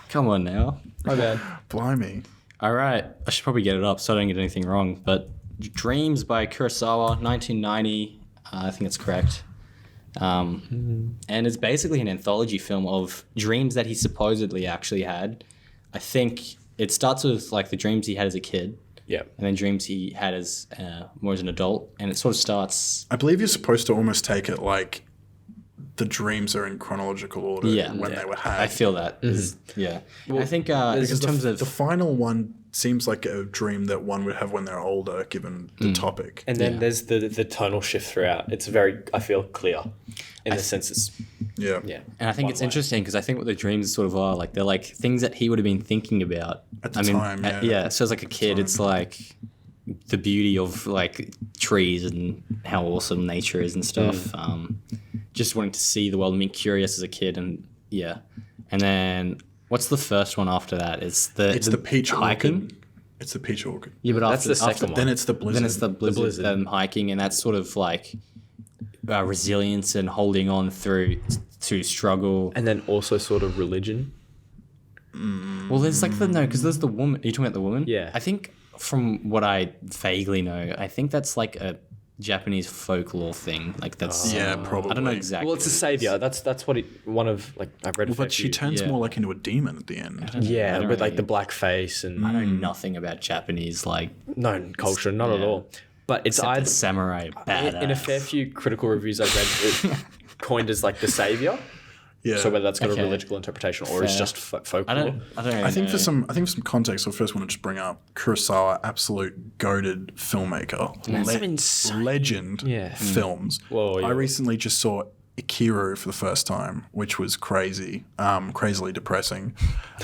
Come on now. My bad. Blimey. All right, I should probably get it up so I don't get anything wrong. But Dreams by Kurosawa, 1990. I think it's correct. And it's basically an anthology film of dreams that he supposedly actually had. I think it starts with like the dreams he had as a kid, Yeah. and then dreams he had as more as an adult, and it sort of starts. I believe you're supposed to almost take it like the dreams are in chronological order when they were had. I feel that. Yeah. Well, I think in terms of the final one seems like a dream that one would have when they're older, given the topic. And then there's the tonal shift throughout. It's very, I feel, clear in the sense it's Yeah. and I think it's interesting because I think what the dreams sort of are like, they're like things that he would have been thinking about At the time, So as like a kid, it's like the beauty of like trees and how awesome nature is and stuff. Just wanting to see the world and being curious as a kid, and and then what's the first one after that? It's the peach hiking. orchid. It's the peach orchid. Yeah, but That's the second one. Then it's the blizzard. Then it's the blizzard. Hiking, and that's sort of like resilience and holding on through to struggle. and then also sort of religion. Well, there's like because there's the woman. Are you talking about the woman? Yeah. I think from what I vaguely know, I think that's like a Japanese folklore thing. Like that's probably. I don't know exactly. Well, it's a savior. That's what one of like I've read. But she turns more like into a demon at the end. Yeah, I don't with like really- the black face and I know nothing about Japanese like no culture, not at all. But it's except the either samurai badass. in a fair few critical reviews I've read, it coined as like the savior. Yeah. So whether that's got Okay. a religious interpretation or it's Fair. just folklore. I don't. Really I think know. for some context, I first want to just bring up Kurosawa, absolute goated filmmaker, legend films. Whoa, yeah. I recently just saw Ikiru for the first time, which was crazy, crazily depressing,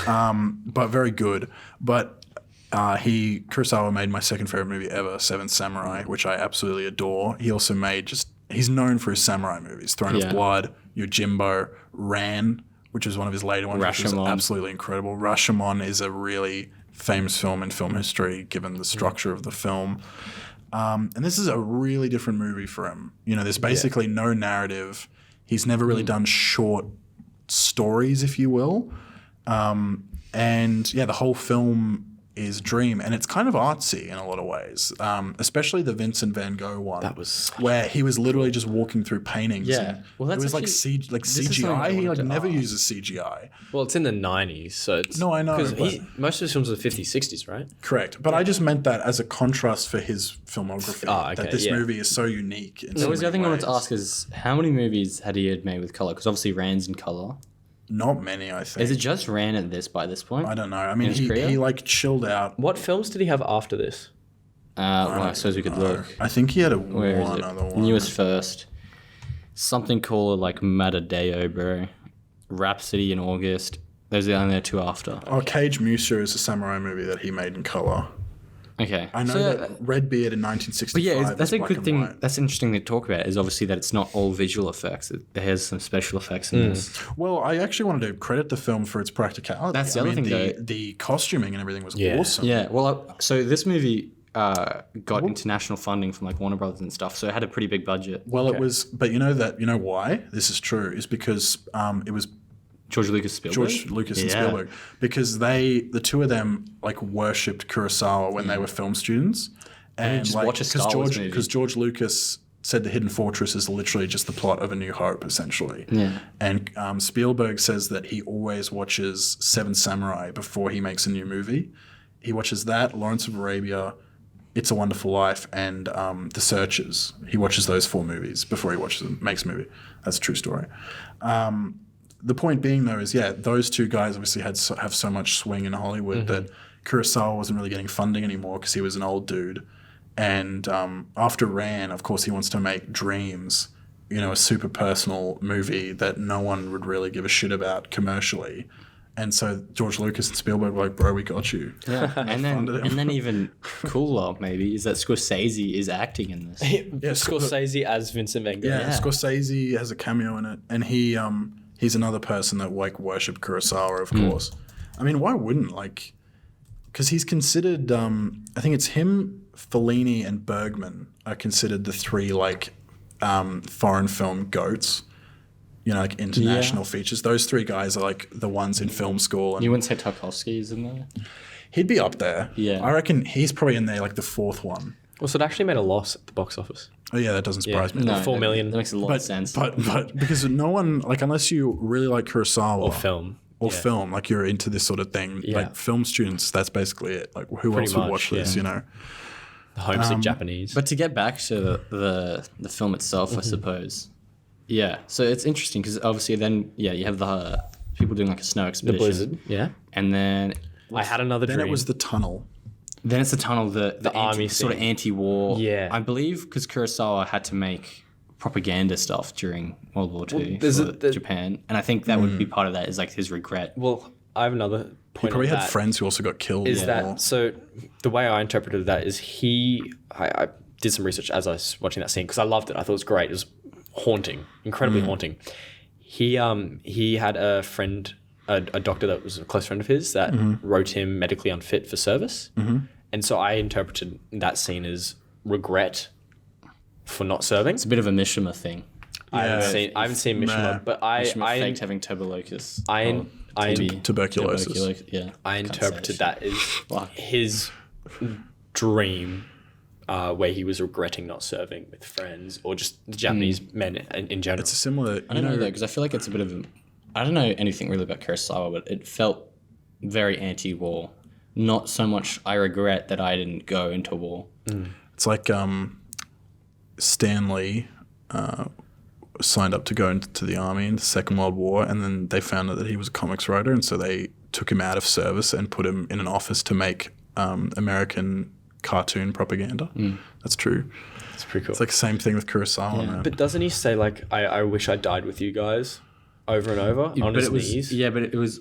but very good. But Kurosawa made my second favorite movie ever, Seven Samurai, which I absolutely adore. He also made he's known for his samurai movies, Throne of Blood, Yojimbo, Ran, which was one of his later ones, which was Rashomon. absolutely incredible. Rashomon is a really famous film in film history, given the structure of the film. And this is a really different movie for him. You know, there's basically no narrative. He's never really done short stories, if you will. And the whole film is dream, and it's kind of artsy in a lot of ways, especially the Vincent van Gogh one. That was where he was literally just walking through paintings. Yeah. and Well, that's it was actually- like this is something I CGI. He wanted to never ask. uses CGI. Well, it's in the 90s, so it's No, I know, because but- most of his films are 50s, 60s, right? Correct, but I just meant that as a contrast for his filmography. Ah, okay, that this yeah. movie is so unique. In That so was the other many thing I wanted to ways. ask is how many movies had he had made with color? Because obviously Ran's in color. Not many, I think. Is it just Ran by this point? I don't know. I mean, his career? he like chilled out. What films did he have after this? Well, I suppose we could look. I think he had Where is one it? other one. Newest first. Something called like Matadeo, bro. Rhapsody in August. Those are the only two after. Oh, Cage Musa is a samurai movie that he made in color. Okay. I know So, that Red Beard in 1965. But yeah, that's was a black good and thing. white. That's interesting to talk about. Is obviously that it's not all visual effects. It has some special effects in this. Well, I actually wanted to credit the film for its practicality. That's the other thing, though. The costuming and everything was Yeah. awesome. Yeah. Well, so this movie got international funding from like Warner Brothers and stuff, so it had a pretty big budget. Well, it was, but you know why this is true is because it was George Lucas Spielberg. George Lucas and Spielberg, because the two of them like worshipped Kurosawa when they were film students, and just like watch a Star Wars movie. because George Lucas said The Hidden Fortress is literally just the plot of A New Hope, essentially. Yeah. And Spielberg says that he always watches Seven Samurai before he makes a new movie. He watches that, Lawrence of Arabia, It's a Wonderful Life, and The Searchers. He watches those 4 movies before he makes a movie. That's a true story. The point being, though, is those two guys obviously have so much swing in Hollywood that Kurosawa wasn't really getting funding anymore because he was an old dude. And after Ran, of course, he wants to make Dreams, a super personal movie that no one would really give a shit about commercially. And so George Lucas and Spielberg were like, bro, we got you. Yeah. and funded him. then even cooler maybe is that Scorsese is acting in this. Yeah, Scorsese as Vincent Van Gogh. Yeah, Scorsese has a cameo in it, and he's another person that like worshipped Kurosawa, of course. I mean, why wouldn't because he's considered. I think it's him, Fellini, and Bergman are considered the 3 foreign film goats. Like international features. Those 3 guys are like the ones in film school. And You wouldn't say Tarkovsky is in there? he'd be up there. Yeah. I reckon he's probably in there, like the 4th one. Well, so it actually made a loss at the box office. Oh yeah, that doesn't surprise me. No, 4 million. That makes a lot of sense. But because no one unless you really like Kurosawa Or film. or film, like you're into this sort of thing, Yeah. like film students, that's basically it. Like who Pretty else would much, watch this? yeah. The homesick Japanese. But to get back to the film itself, I suppose, Yeah, so it's interesting because obviously then you have the people doing like a snow The expedition, blizzard. Yeah. and then I had another Then dream. it was the tunnel. it's the tunnel, the army sort of thing. anti-war. Yeah. I believe because Kurosawa had to make propaganda stuff during World War II there's for Japan, and I think that would be part of that is like his regret. Well, I have another He point. probably on had that. friends who also got killed. Is or- that so? The way I interpreted that is I did some research as I was watching that scene because I loved it. I thought it was great. It was haunting, incredibly haunting. He had a friend, a doctor that was a close friend of his that wrote him medically unfit for service, and so I interpreted that scene as regret for not serving. It's a bit of a Mishima thing. I haven't seen Mishima, Nah. but Mishima I faked having tuberculosis. I- I- Tuberculosis. Yeah, I Can't say interpreted that as Fuck. his dream, where he was regretting not serving with friends or just the Japanese men in general. It's a similar. I don't know though, because I feel like it's a bit of a. I don't know anything really about Kurosawa, but it felt very anti-war. Not so much. I regret that I didn't go into war. It's like Stanley signed up to go into the army in the Second World War, and then they found out that he was a comics writer, and so they took him out of service and put him in an office to make American cartoon propaganda. That's true. It's pretty cool. It's like the same thing with Kurosawa, man. But doesn't he say like, I wish I died with you guys over and over on But his it was knees? but it was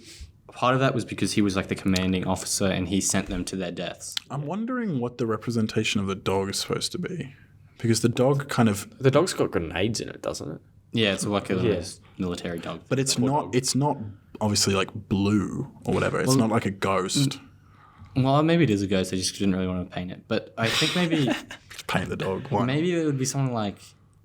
part of that was because he was like the commanding officer and he sent them to their deaths. I'm wondering what the representation of the dog is supposed to be, because the dog kind of, The dog's got grenades in it, doesn't it? Yeah, it's like a Yes. military dog. but it's not. It's not obviously like blue or whatever. It's not like a ghost. Well, maybe it is a ghost. I just didn't really want to paint it. But I think maybe Just paint the dog. Why not? maybe it would be something like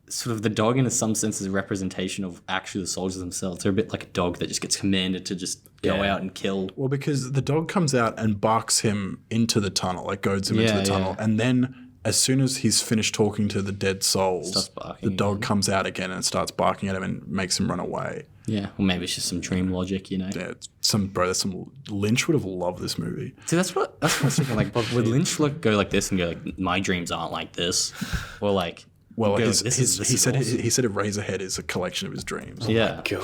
sort of the dog in some sense is a representation of actually the soldiers themselves. They're a bit like a dog that just gets commanded to just go Yeah. out and kill. Well, because the dog comes out and barks him into the tunnel, like goads him into Yeah, the tunnel, yeah. and then as soon as he's finished talking to the dead souls, Starts barking the dog comes out again and starts barking at him and makes him run away. Yeah, or maybe it's just some dream logic, you know. Yeah, it's that's some Lynch would have loved this movie. See, that's what I was thinking. Like, would Lynch go like this and go like, "My dreams aren't like this," or like, Well, go, his, "This his, is he said awesome." he said Eraserhead is a collection of his dreams. Yeah. God.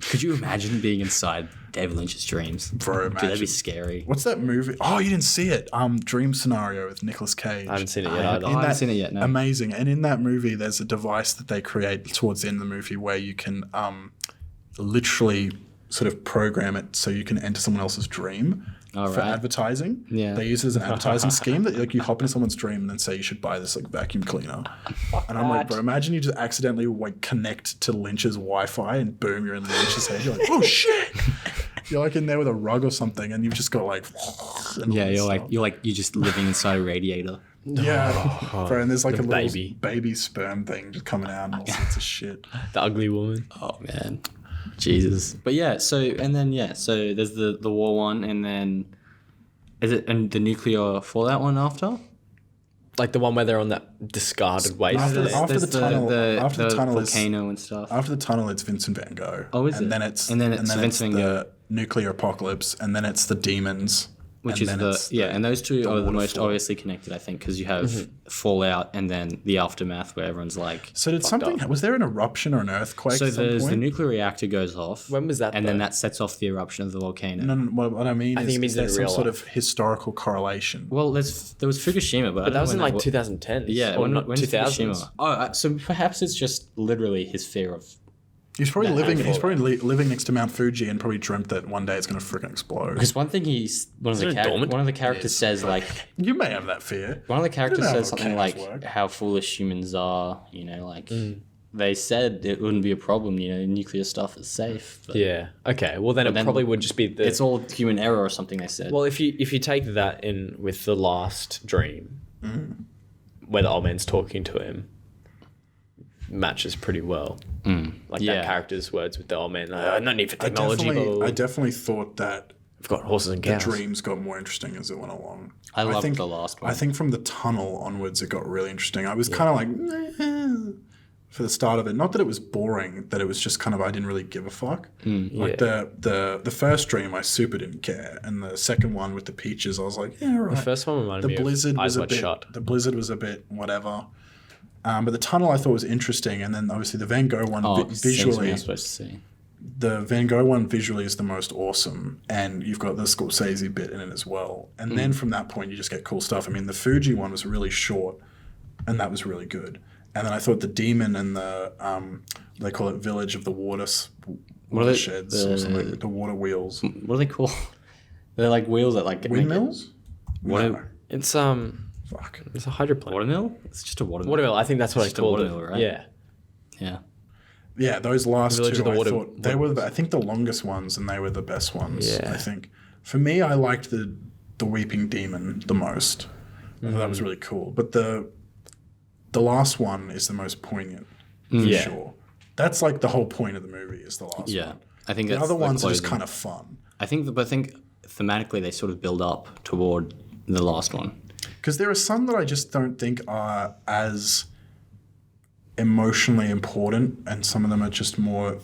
Could you imagine being inside David Lynch's dreams? Bro, Dude, that'd be imagine. scary. What's that movie? Oh, you didn't see it? Dream Scenario with Nicolas Cage. I haven't seen it yet either. I haven't seen it yet. No. Amazing. And in that movie, there's a device that they create towards the end of the movie where you can literally sort of program it so you can enter someone else's dream All for right. advertising. Yeah. They use it as an advertising scheme that like you hop into someone's dream and then say you should buy this like vacuum cleaner. And I'm like, bro, imagine you just accidentally like connect to Lynch's Wi-Fi and boom, you're in Lynch's head. You're like, oh shit. You're like in there with a rug or something and you've just got like and all Yeah, this you're stuff. just living inside a radiator. Yeah, bro, and there's like a little baby. baby sperm thing just coming out and all sorts of shit. The ugly woman. Oh man, Jesus. But yeah, so there's the war one, and then is it and the nuclear fallout one after? Like the one where they're on that discarded waste. After land. after the tunnel, after the tunnel is volcano and stuff. after the tunnel, it's Vincent Van Gogh. Oh, is and it? Then it's And then it's Vincent Van the nuclear apocalypse, and then it's the demons, Which and is then it's and those two are the most waterfall. obviously connected, I think, because you have Fallout and then the aftermath where everyone's like. So did something? Was there an eruption or an earthquake? So at some there's the point? nuclear reactor goes off. When was that, And then though? that sets off the eruption of the volcano. No, what I mean I is, think it means is there in some real sort life. of historical correlation? Well, there was Fukushima, but But that was in like 2010. Yeah, or not when 2000s. Fukushima. Oh, so perhaps it's just literally his fear of. He's probably living. He's handful. probably living next to Mount Fuji and probably dreamt that one day it's going to freaking explode. Because one thing one it dormant? of the characters says like You may have that fear. one of the characters know how says something like volcanoes work. how foolish humans are. You know, like they said it wouldn't be a problem. You know, nuclear stuff is safe. But Yeah. Okay. Well, then it then probably would just be the. it's all human error or something. They said. Well, if you take that in with the last dream, where the old man's talking to him, matches pretty well. Like Yeah. that character's words with the old man. No need for technology. I definitely thought that I've got horses and the cows. dreams got more interesting as it went along. I loved think the last one. I think from the tunnel onwards, it got really interesting. I was kind of like for the start of it. Not that it was boring, that it was just kind of I didn't really give a fuck. Like the first dream, I super didn't care, and the second one with the peaches, I was like, yeah, right. The first one reminded The me blizzard of was Eyes a Wide bit. Shut. The blizzard was a bit whatever. But the tunnel I thought was interesting, and then obviously the Van Gogh one visually. I'm supposed to see. The Van Gogh one visually is the most awesome, and you've got the Scorsese bit in it as well. And then from that point, you just get cool stuff. I mean, the Fuji one was really short, and that was really good. And then I thought the Demon and the they call it Village of the Watersheds or something, the water wheels. What are they called? They're like wheels that like Windmills? Water. No. It's Fuck. it's a hydroplane. Watermill? It's just a watermill. Watermill. I think that's what It's I just a called it. watermill, right? Yeah. Yeah. Yeah, those last Village two, of the I Water- thought they were, I think, the longest ones, and they were the best ones. Yeah. I think. For me, I liked the Weeping Demon the most. I thought that was really cool. But the last one is the most poignant, for Yeah. sure. That's like the whole point of the movie is the last Yeah. one. I think The that's other ones are just closing. kind of fun. I think thematically they sort of build up toward the last one. Because there are some that I just don't think are as emotionally important, and some of them are just more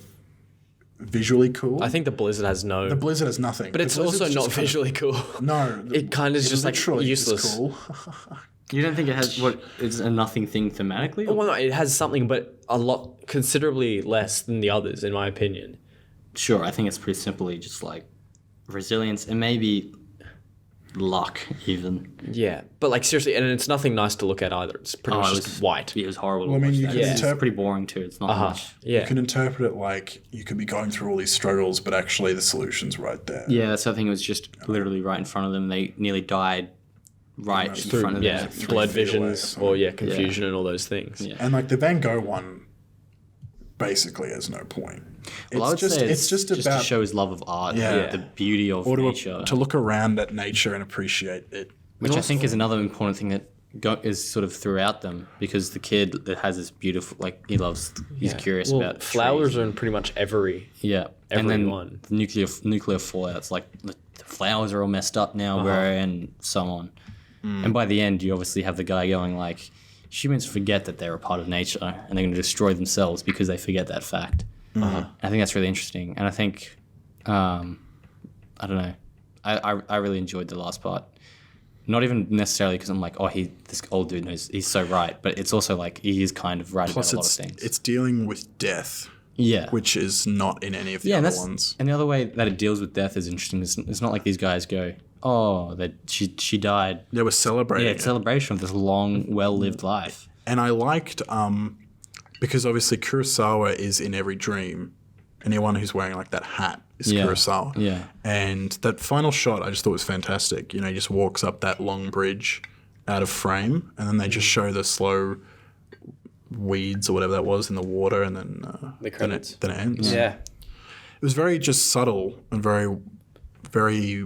visually cool. I think the Blizzard has no. the Blizzard has nothing. but The it's also Blizzard's not just kind of- visually cool. No. It kind of is just like literally is useless. cool. You don't think it has it's a nothing thing thematically? Well, no, it has something, but a lot considerably less than the others, in my opinion. Sure, I think it's pretty simply just like resilience and maybe luck even. Yeah, but like seriously, and it's nothing nice to look at either. It's pretty much it just was white. It was horrible. Well, I mean, to you watch can that. It's interpret- pretty boring too. It's not much. Yeah, You can interpret it like you could be going through all these struggles, but actually the solution's right there. Yeah, that's the thing. It was just literally right in front of them. They nearly died right in Through- front of yeah, them. 3 blood feet away or visions something. or confusion and all those things. Yeah. And like the Van Gogh one basically has no point. Well, I would say it's just to about show his love of art, Yeah. the beauty of or nature, to look around at nature and appreciate it. which I think is another important thing that is sort of throughout them, because the kid that has this beautiful, like he's curious Well, about flowers trees. are in pretty much every. Yeah, and then Everyone. the nuclear fallout's like the flowers are all messed up now, bro, and so on. And by the end, you obviously have the guy going like, humans forget that they're a part of nature, and they're going to destroy themselves because they forget that fact. I think that's really interesting, and I think, I don't know, I really enjoyed the last part. Not even necessarily because I'm like, this old dude knows, he's so right, but it's also like he is kind of right Plus, about a lot of things. it's dealing with death, Yeah. which is not in any of the and other that's ones. and the other way that it deals with death is interesting. It's not like these guys go, oh, that she died. They were celebrating Yeah, it. it's a celebration of this long, well-lived life. And I liked, because obviously Kurosawa is in every dream. Anyone who's wearing like that hat is Yeah. Kurosawa. Yeah. And that final shot I just thought was fantastic. You know, he just walks up that long bridge out of frame, and then they just show the slow weeds or whatever that was in the water, and then The credits. then it ends. Yeah. It was very just subtle and very, very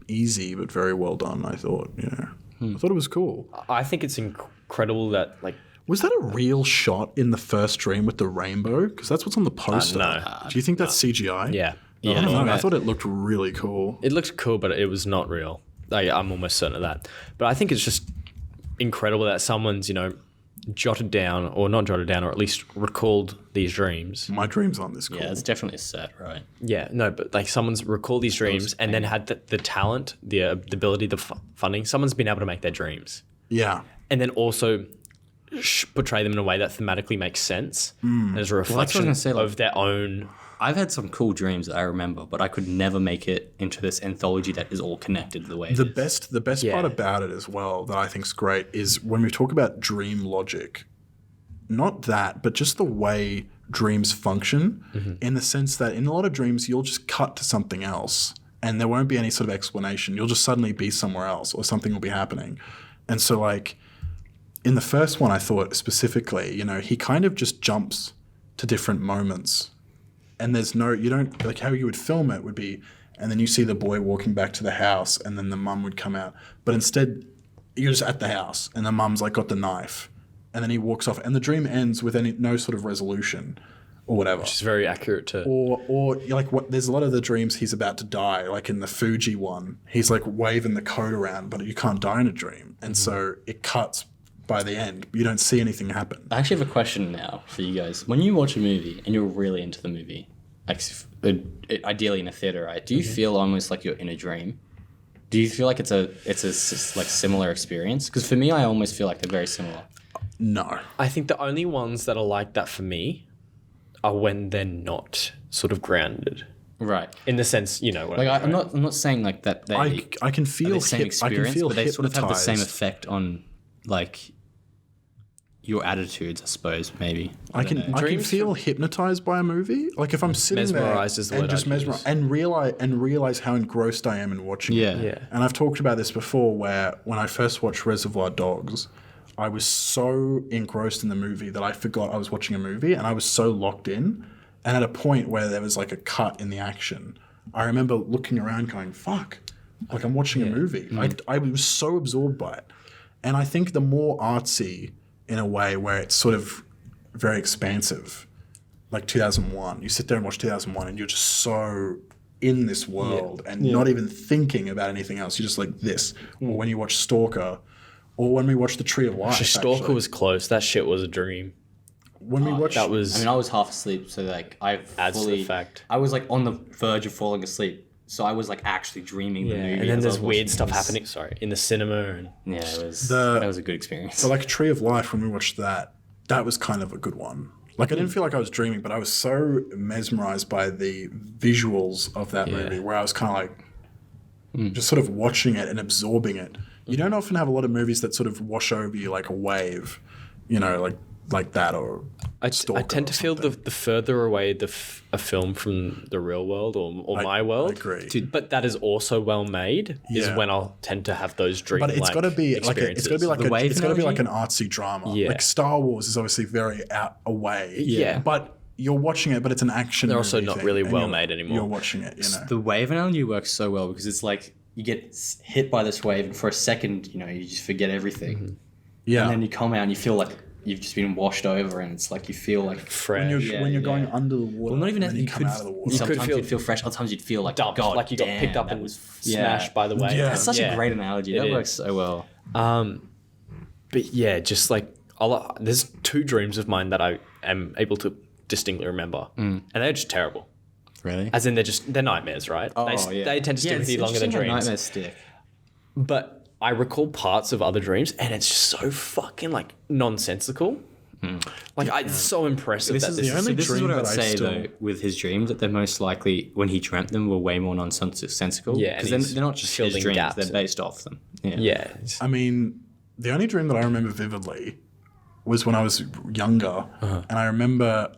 easy, but very well done, I thought. Yeah. I thought it was cool. I think it's incredible that like. Was that a real shot in the first dream with the rainbow? Because that's what's on the poster. no. Do you think that's CGI? Yeah. I don't know. I that- thought it looked really cool. It looked cool, but it was not real. I'm almost certain of that. But I think it's just incredible that someone's, jotted down, or not jotted down, or at least recalled these dreams. My dreams aren't this cool. Yeah, it's definitely a set, right? Yeah, no, but like someone's recalled these dreams and then had the talent, the ability, the funding. Someone's been able to make their dreams. Yeah. And then also portray them in a way that thematically makes sense as a that's what I was reflection gonna say, like- of their own. I've had some cool dreams that I remember, but I could never make it into this anthology that is all connected the way it is. The best part about it as well that I think is great is when we talk about dream logic, not that, but just the way dreams function in the sense that in a lot of dreams, you'll just cut to something else and there won't be any sort of explanation. You'll just suddenly be somewhere else or something will be happening. And so like in the first one, I thought specifically, he kind of just jumps to different moments. And there's you don't, like how you would film it would be, and then you see the boy walking back to the house and then the mum would come out. But instead, you're just at the house and the mum's like got the knife and then he walks off and the dream ends with no sort of resolution or whatever. It's very accurate to. Or like there's a lot of the dreams he's about to die, like in the Fuji one, he's like waving the coat around, but you can't die in a dream. And so it cuts by the end. You don't see anything happen. I actually have a question now for you guys. When you watch a movie and you're really into the movie, like ideally in a theater, right? Do you feel almost like you're in a dream? Do you feel like it's a like similar experience? Because for me, I almost feel like they're very similar. No. I think the only ones that are like that for me are when they're not sort of grounded. Right. In the sense, you know what Like I mean, I'm not saying like that they I can feel the same I experience, can feel but they sort of have the same hypnotized. effect on like your attitudes, I suppose. Maybe I can Dreams feel hypnotized by a movie. Like if I'm sitting Mesmerized there is the and word just I'd use. mesmerized and realize how engrossed I am in watching Yeah. it. Yeah. And I've talked about this before, where when I first watched Reservoir Dogs, I was so engrossed in the movie that I forgot I was watching a movie, and I was so locked in. And at a point where there was like a cut in the action, I remember looking around going, "Fuck!" Like I'm watching a movie. I was so absorbed by it. And I think the more artsy, in a way where it's sort of very expansive, like 2001. You sit there and watch 2001 and you're just so in this world and not even thinking about anything else. You're just like this. Or when you watch Stalker, or when we watch The Tree of Life. Stalker actually. was close. That shit was a dream. When we watch That was. I mean, I was half asleep, so like Adds to the fact. I was like on the verge of falling asleep, so I was like actually dreaming the movie. and then as I there's was weird watching stuff it. happening. Sorry, in the cinema and Yeah, it was. The- that was a good experience. So like Tree of Life, when we watched that, that was kind of a good one. Like I didn't feel like I was dreaming, but I was so mesmerized by the visuals of that movie, where I was kind of like just sort of watching it and absorbing it. You don't often have a lot of movies that sort of wash over you like a wave, you know, like that or I Stalker tend to or feel something. the further away a film from the real world or my world. I agree. But that is also well made. Is Yeah. when I'll tend to have those dream. But it's got to be like it's got to be like The wave it's got to be like analogy? an artsy drama. Yeah. Like Star Wars is obviously very out away. Yeah. But you're watching it, but it's an action. They're also movie not thing, really and well you're- made anymore. You're watching it, you know. The wave analogy works so well because it's like you get hit by this wave, and for a second, you know, you just forget everything, Yeah. and then you come out and you feel like you've just been washed over, and it's like you feel like fresh. when you're going under the water, well, not even and that then you you come could. out of the water. Sometimes feel- you'd feel fresh. Other times you'd feel like dumped, God, like you got damn, picked up that and was smashed by the wave. Yeah. That's such a great analogy. That It works is. so well. But yeah, just like there's two dreams of mine that I am able to distinctly remember, and they're just terrible. Really? As in they're nightmares, right? They tend to stick with you longer than dreams. Nightmares stick. But I recall parts of other dreams, and it's just so fucking like nonsensical. Like I'm so impressive that this only So this is dream what I would that I say still- though with his dreams that they're most likely when he dreamt them were way more nonsensical. Yeah, and because then he's they're not just his filling dreams; gaps they're and- based off them. Yeah, I mean, the only dream that I remember vividly was when I was younger, and I remember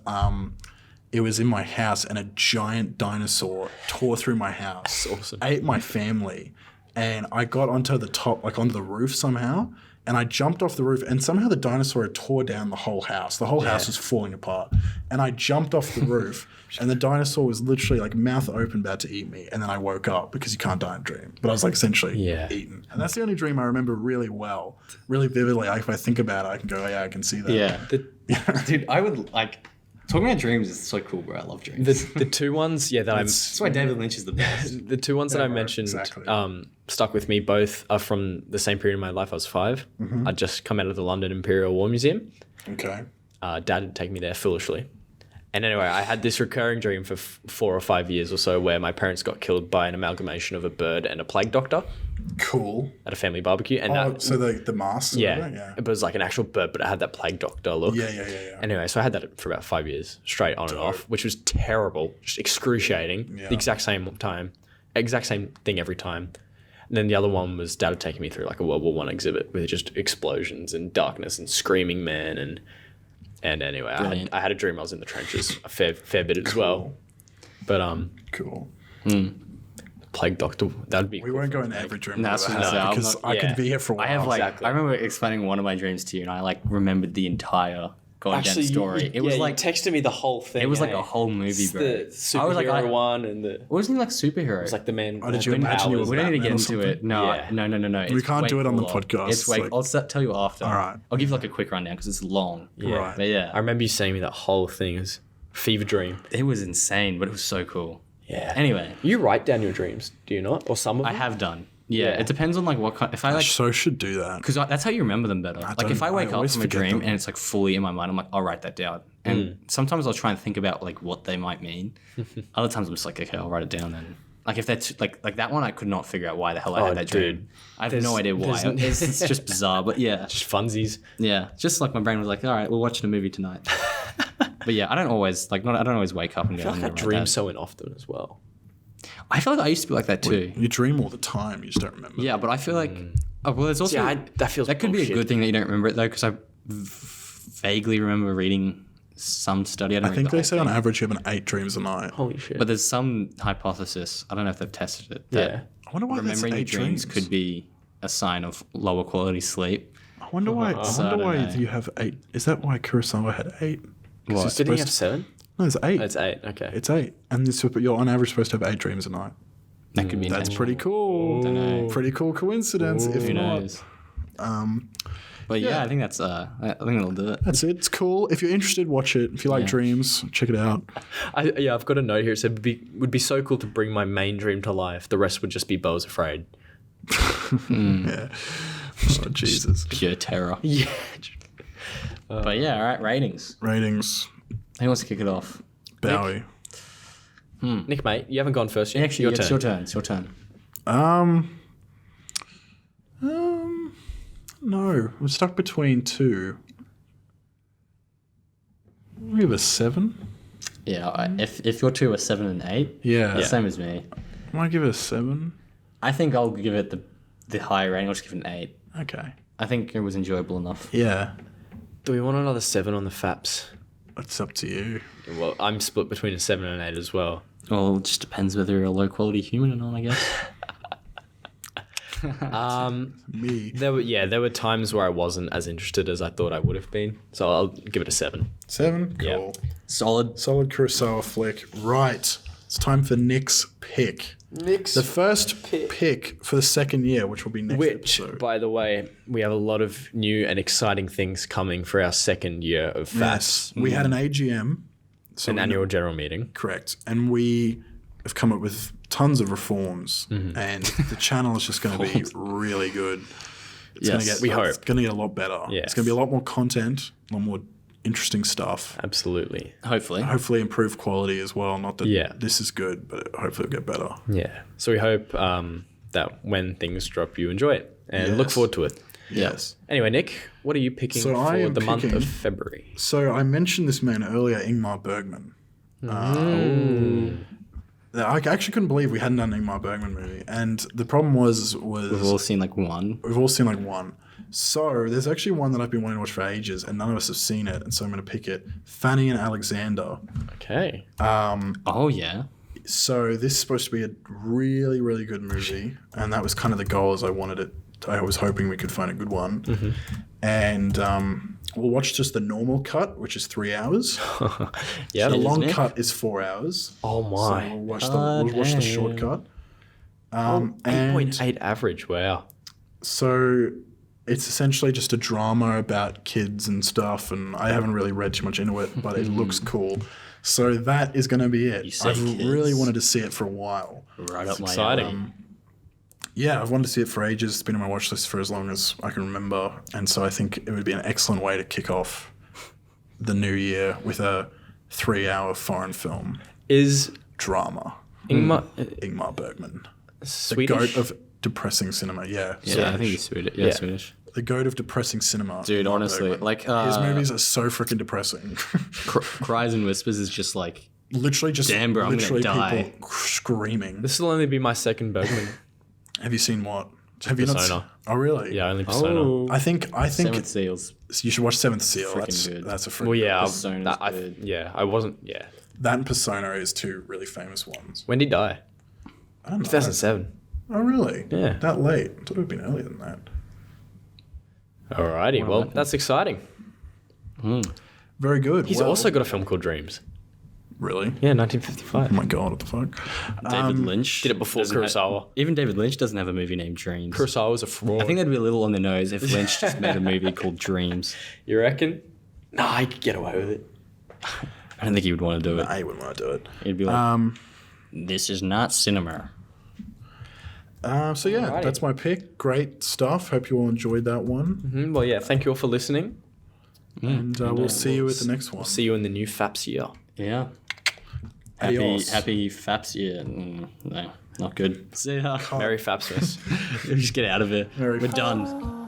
it was in my house, and a giant dinosaur tore through my house, ate my family, and I got onto the top, like onto the roof somehow, and I jumped off the roof, and somehow the dinosaur had tore down the whole house. The whole house was falling apart, and I jumped off the roof, and the dinosaur was literally like mouth open, about to eat me, and then I woke up because you can't die in a dream. But I was like essentially eaten, and that's the only dream I remember really well, really vividly. Like, if I think about it, I can go, oh, yeah, I can see that. Yeah, dude, I would like talking about dreams is so cool, bro. I love dreams. the two ones, that That's why David Lynch is the best. the two ones that I right, mentioned exactly. stuck with me. Both are from the same period in my life. I was 5. I'd just come out of the London Imperial War Museum. Okay. Dad would take me there foolishly. And anyway, I had this recurring dream for 4 or 5 years or so where my parents got killed by an amalgamation of a bird and a plague doctor Cool. at a family barbecue. And Oh, that, so the mask? yeah, it was like an actual bird, but it had that plague doctor look. Yeah. Anyway, so I had that for about 5 years, straight on and off, which was terrible, just excruciating. Yeah. The exact same thing every time. And then the other one was Dad had taken me through like a World War One exhibit with just explosions and darkness and screaming men and anyway, I had a dream I was in the trenches a fair bit as well. But Cool. plague doctor, that'd be. We won't go into every dream That's I've what ever I say, had I'm because not- I yeah. could be here for a while. I have like Exactly. I remember explaining one of my dreams to you, and I like remembered the entire going down story. It was like you texted me the whole thing. it was like eh? a whole movie, bro. The superhero I was like, one and the. It wasn't like superhero. It was like the man. Oh, did you imagine you were we don't need to get Batman or into it. No, Yeah. no. We can't do it on the cooler. podcast. It's way. Like- I'll tell you after. All right. I'll give you like a quick rundown because it's long. Right. But yeah, I remember you saying me that whole thing is fever dream. it was insane, but it was so cool. Yeah. Anyway, You write down your dreams, do you not? Or some of I them? have done. Yeah, Yeah. it depends on like what kind. If I I like, so should do that. because that's how you remember them better. Like if I don't- wake I up always from a forget dream them. and it's like fully in my mind, I'm like, I'll write that down. And sometimes I'll try and think about like what they might mean. Other times I'm just like, okay, I'll write it down then. Like if that's like that one, I could not figure out why the hell I had that dude. dream. I have no idea why. It's just bizarre, but yeah, Just funsies. yeah. Just like my brain was like, all right, we're watching a movie tonight. But yeah, I don't always I don't always wake up and I go. feel like I dream so often as well. I feel like I used to be like that too. You dream all the time. You just don't remember. Yeah, but I feel like there's also that feels that could be a bullshit. good thing that you don't remember it though, because I vaguely remember reading some study. I think they say on average you have 8 dreams a night. Holy shit. But there's some hypothesis. I don't know if they've tested it. That yeah. I wonder why that's remembering 8 your dreams could be a sign of lower quality sleep. I wonder why. I don't know. You have 8. Is that why Kurosawa had 8? 'Cause What? he's Didn't he supposed have to- 7? No, it's 8. It's 8. Okay. It's 8, and you're on average supposed to have 8 dreams a night. That could be That's intentional. pretty cool. Dunno. Pretty cool coincidence. If Who not, knows? But yeah, yeah. I think that's I think that'll do it. that's it. It's cool. If you're interested, watch it. If you like Yeah. dreams, check it out. I've got a note here. It said would be so cool to bring my main dream to life. The rest would just be Bella's Afraid. Yeah. Oh, Jesus. Pure terror. Yeah. But yeah, all right, ratings. Ratings. Who wants to kick it off? Bowie. Nick, mate, you haven't gone first yet. Actually, it's your turn. It's your turn. No, I'm stuck between 2. I'll give it a 7. Yeah, if your two are 7 and 8, Yeah. same as me. I might give it a 7. I think I'll give it the higher rating. I'll just give it an 8. Okay. I think it was enjoyable enough. Yeah. Do we want another 7 on the FAPS? It's up to you. Well, I'm split between a 7 and an 8 as well. Well, it just depends whether you're a low quality human or not, I guess. Me. There were times where I wasn't as interested as I thought I would have been. So I'll give it a 7. 7? Yeah. Cool. Solid. Solid Kurosawa flick. Right. It's time for Nick's pick. The first pick for the second year, which will be next Which, episode. by the way, we have a lot of new and exciting things coming for our second year of FAPS. Yes. We had an AGM. So An annual general meeting. Correct. And we have come up with tons of reforms. And the channel is just going to be really good. It's going to Yes, get, we hope. It's going to get a lot better. Yes. It's going to be a lot more content, a lot more interesting stuff. Absolutely. Hopefully. Hopefully improve quality as well. Not that Yeah. this is good, but hopefully it'll get better. Yeah. So we hope that when things drop, you enjoy it and look Yes. forward to it. Yes. Anyway, Nick, what are you picking So I for am the month picking- of February? So I mentioned this man earlier, Ingmar Bergman. I actually couldn't believe we hadn't done an Ingmar Bergman movie. And the problem was We've all seen like one. we've all seen like one. So there's actually one that I've been wanting to watch for ages, and none of us have seen it, and so I'm going to pick it. Fanny and Alexander. Okay. Oh yeah. So this is supposed to be a really, really good movie, and that was kind of the goal. As I wanted it. I was hoping we could find a good one, and we'll watch just the normal cut, which is 3 hours. Yeah. The long Nick. cut is 4 hours. Oh So my. we'll watch the short cut. And 8.8 average. Wow. so it's essentially just a drama about kids and stuff, and I haven't really read too much into it, but it looks cool. So that is going to be it. say I've kids. really wanted to see it for a while. Right up my Exciting. alley. Yeah, I've wanted to see it for ages. It's been on my watch list for as long as I can remember, and so I think it would be an excellent way to kick off the new year with a 3-hour foreign film Is drama. Ingmar Bergman, the Swedish? goat of depressing cinema. Yeah, Yeah, I think he's Swedish. Yeah, Yeah. Swedish. the goat of depressing cinema. Dude, Ingmar honestly, Bergman. like his movies are so freaking depressing. Cries and Whispers is just like Literally, just Damn, bro, I'm gonna literally die. people screaming. This will only be my second Bergman. Have you seen what? Have you not? Persona. Oh, really? Yeah, only Persona. I think Seventh Seals. you should watch Seventh Seal. Freaking good. That's a freaking Well, yeah. Persona's good. I wasn't. Yeah. That and Persona is two really famous ones. When did he die? I don't know. 2007. Oh, really? Yeah. That late? I thought it would have been earlier than that. Alrighty. Well, that's exciting. Very good. He's Well, also got a film called Dreams. really. Yeah, 1955. Oh my god! What the fuck? David Lynch Did it before doesn't have- Kurosawa. even David Lynch doesn't have a movie named Dreams. Kurosawa was a fraud. I think that'd be a little on the nose if Lynch just made a movie called Dreams. You reckon? Nah, he could get away with it. I don't think he would want to do it. I wouldn't want to do it. He'd be like, "This is not cinema." So yeah, Alrighty. that's my pick. Great stuff. Hope you all enjoyed that one, Well, yeah. Thank you all for listening. and we'll see you at the next one. See you in the new FAPS year. Yeah. Adios. Happy Faps year. No, not good. See ya. Merry Fapsmas. Just get out of here. We're done.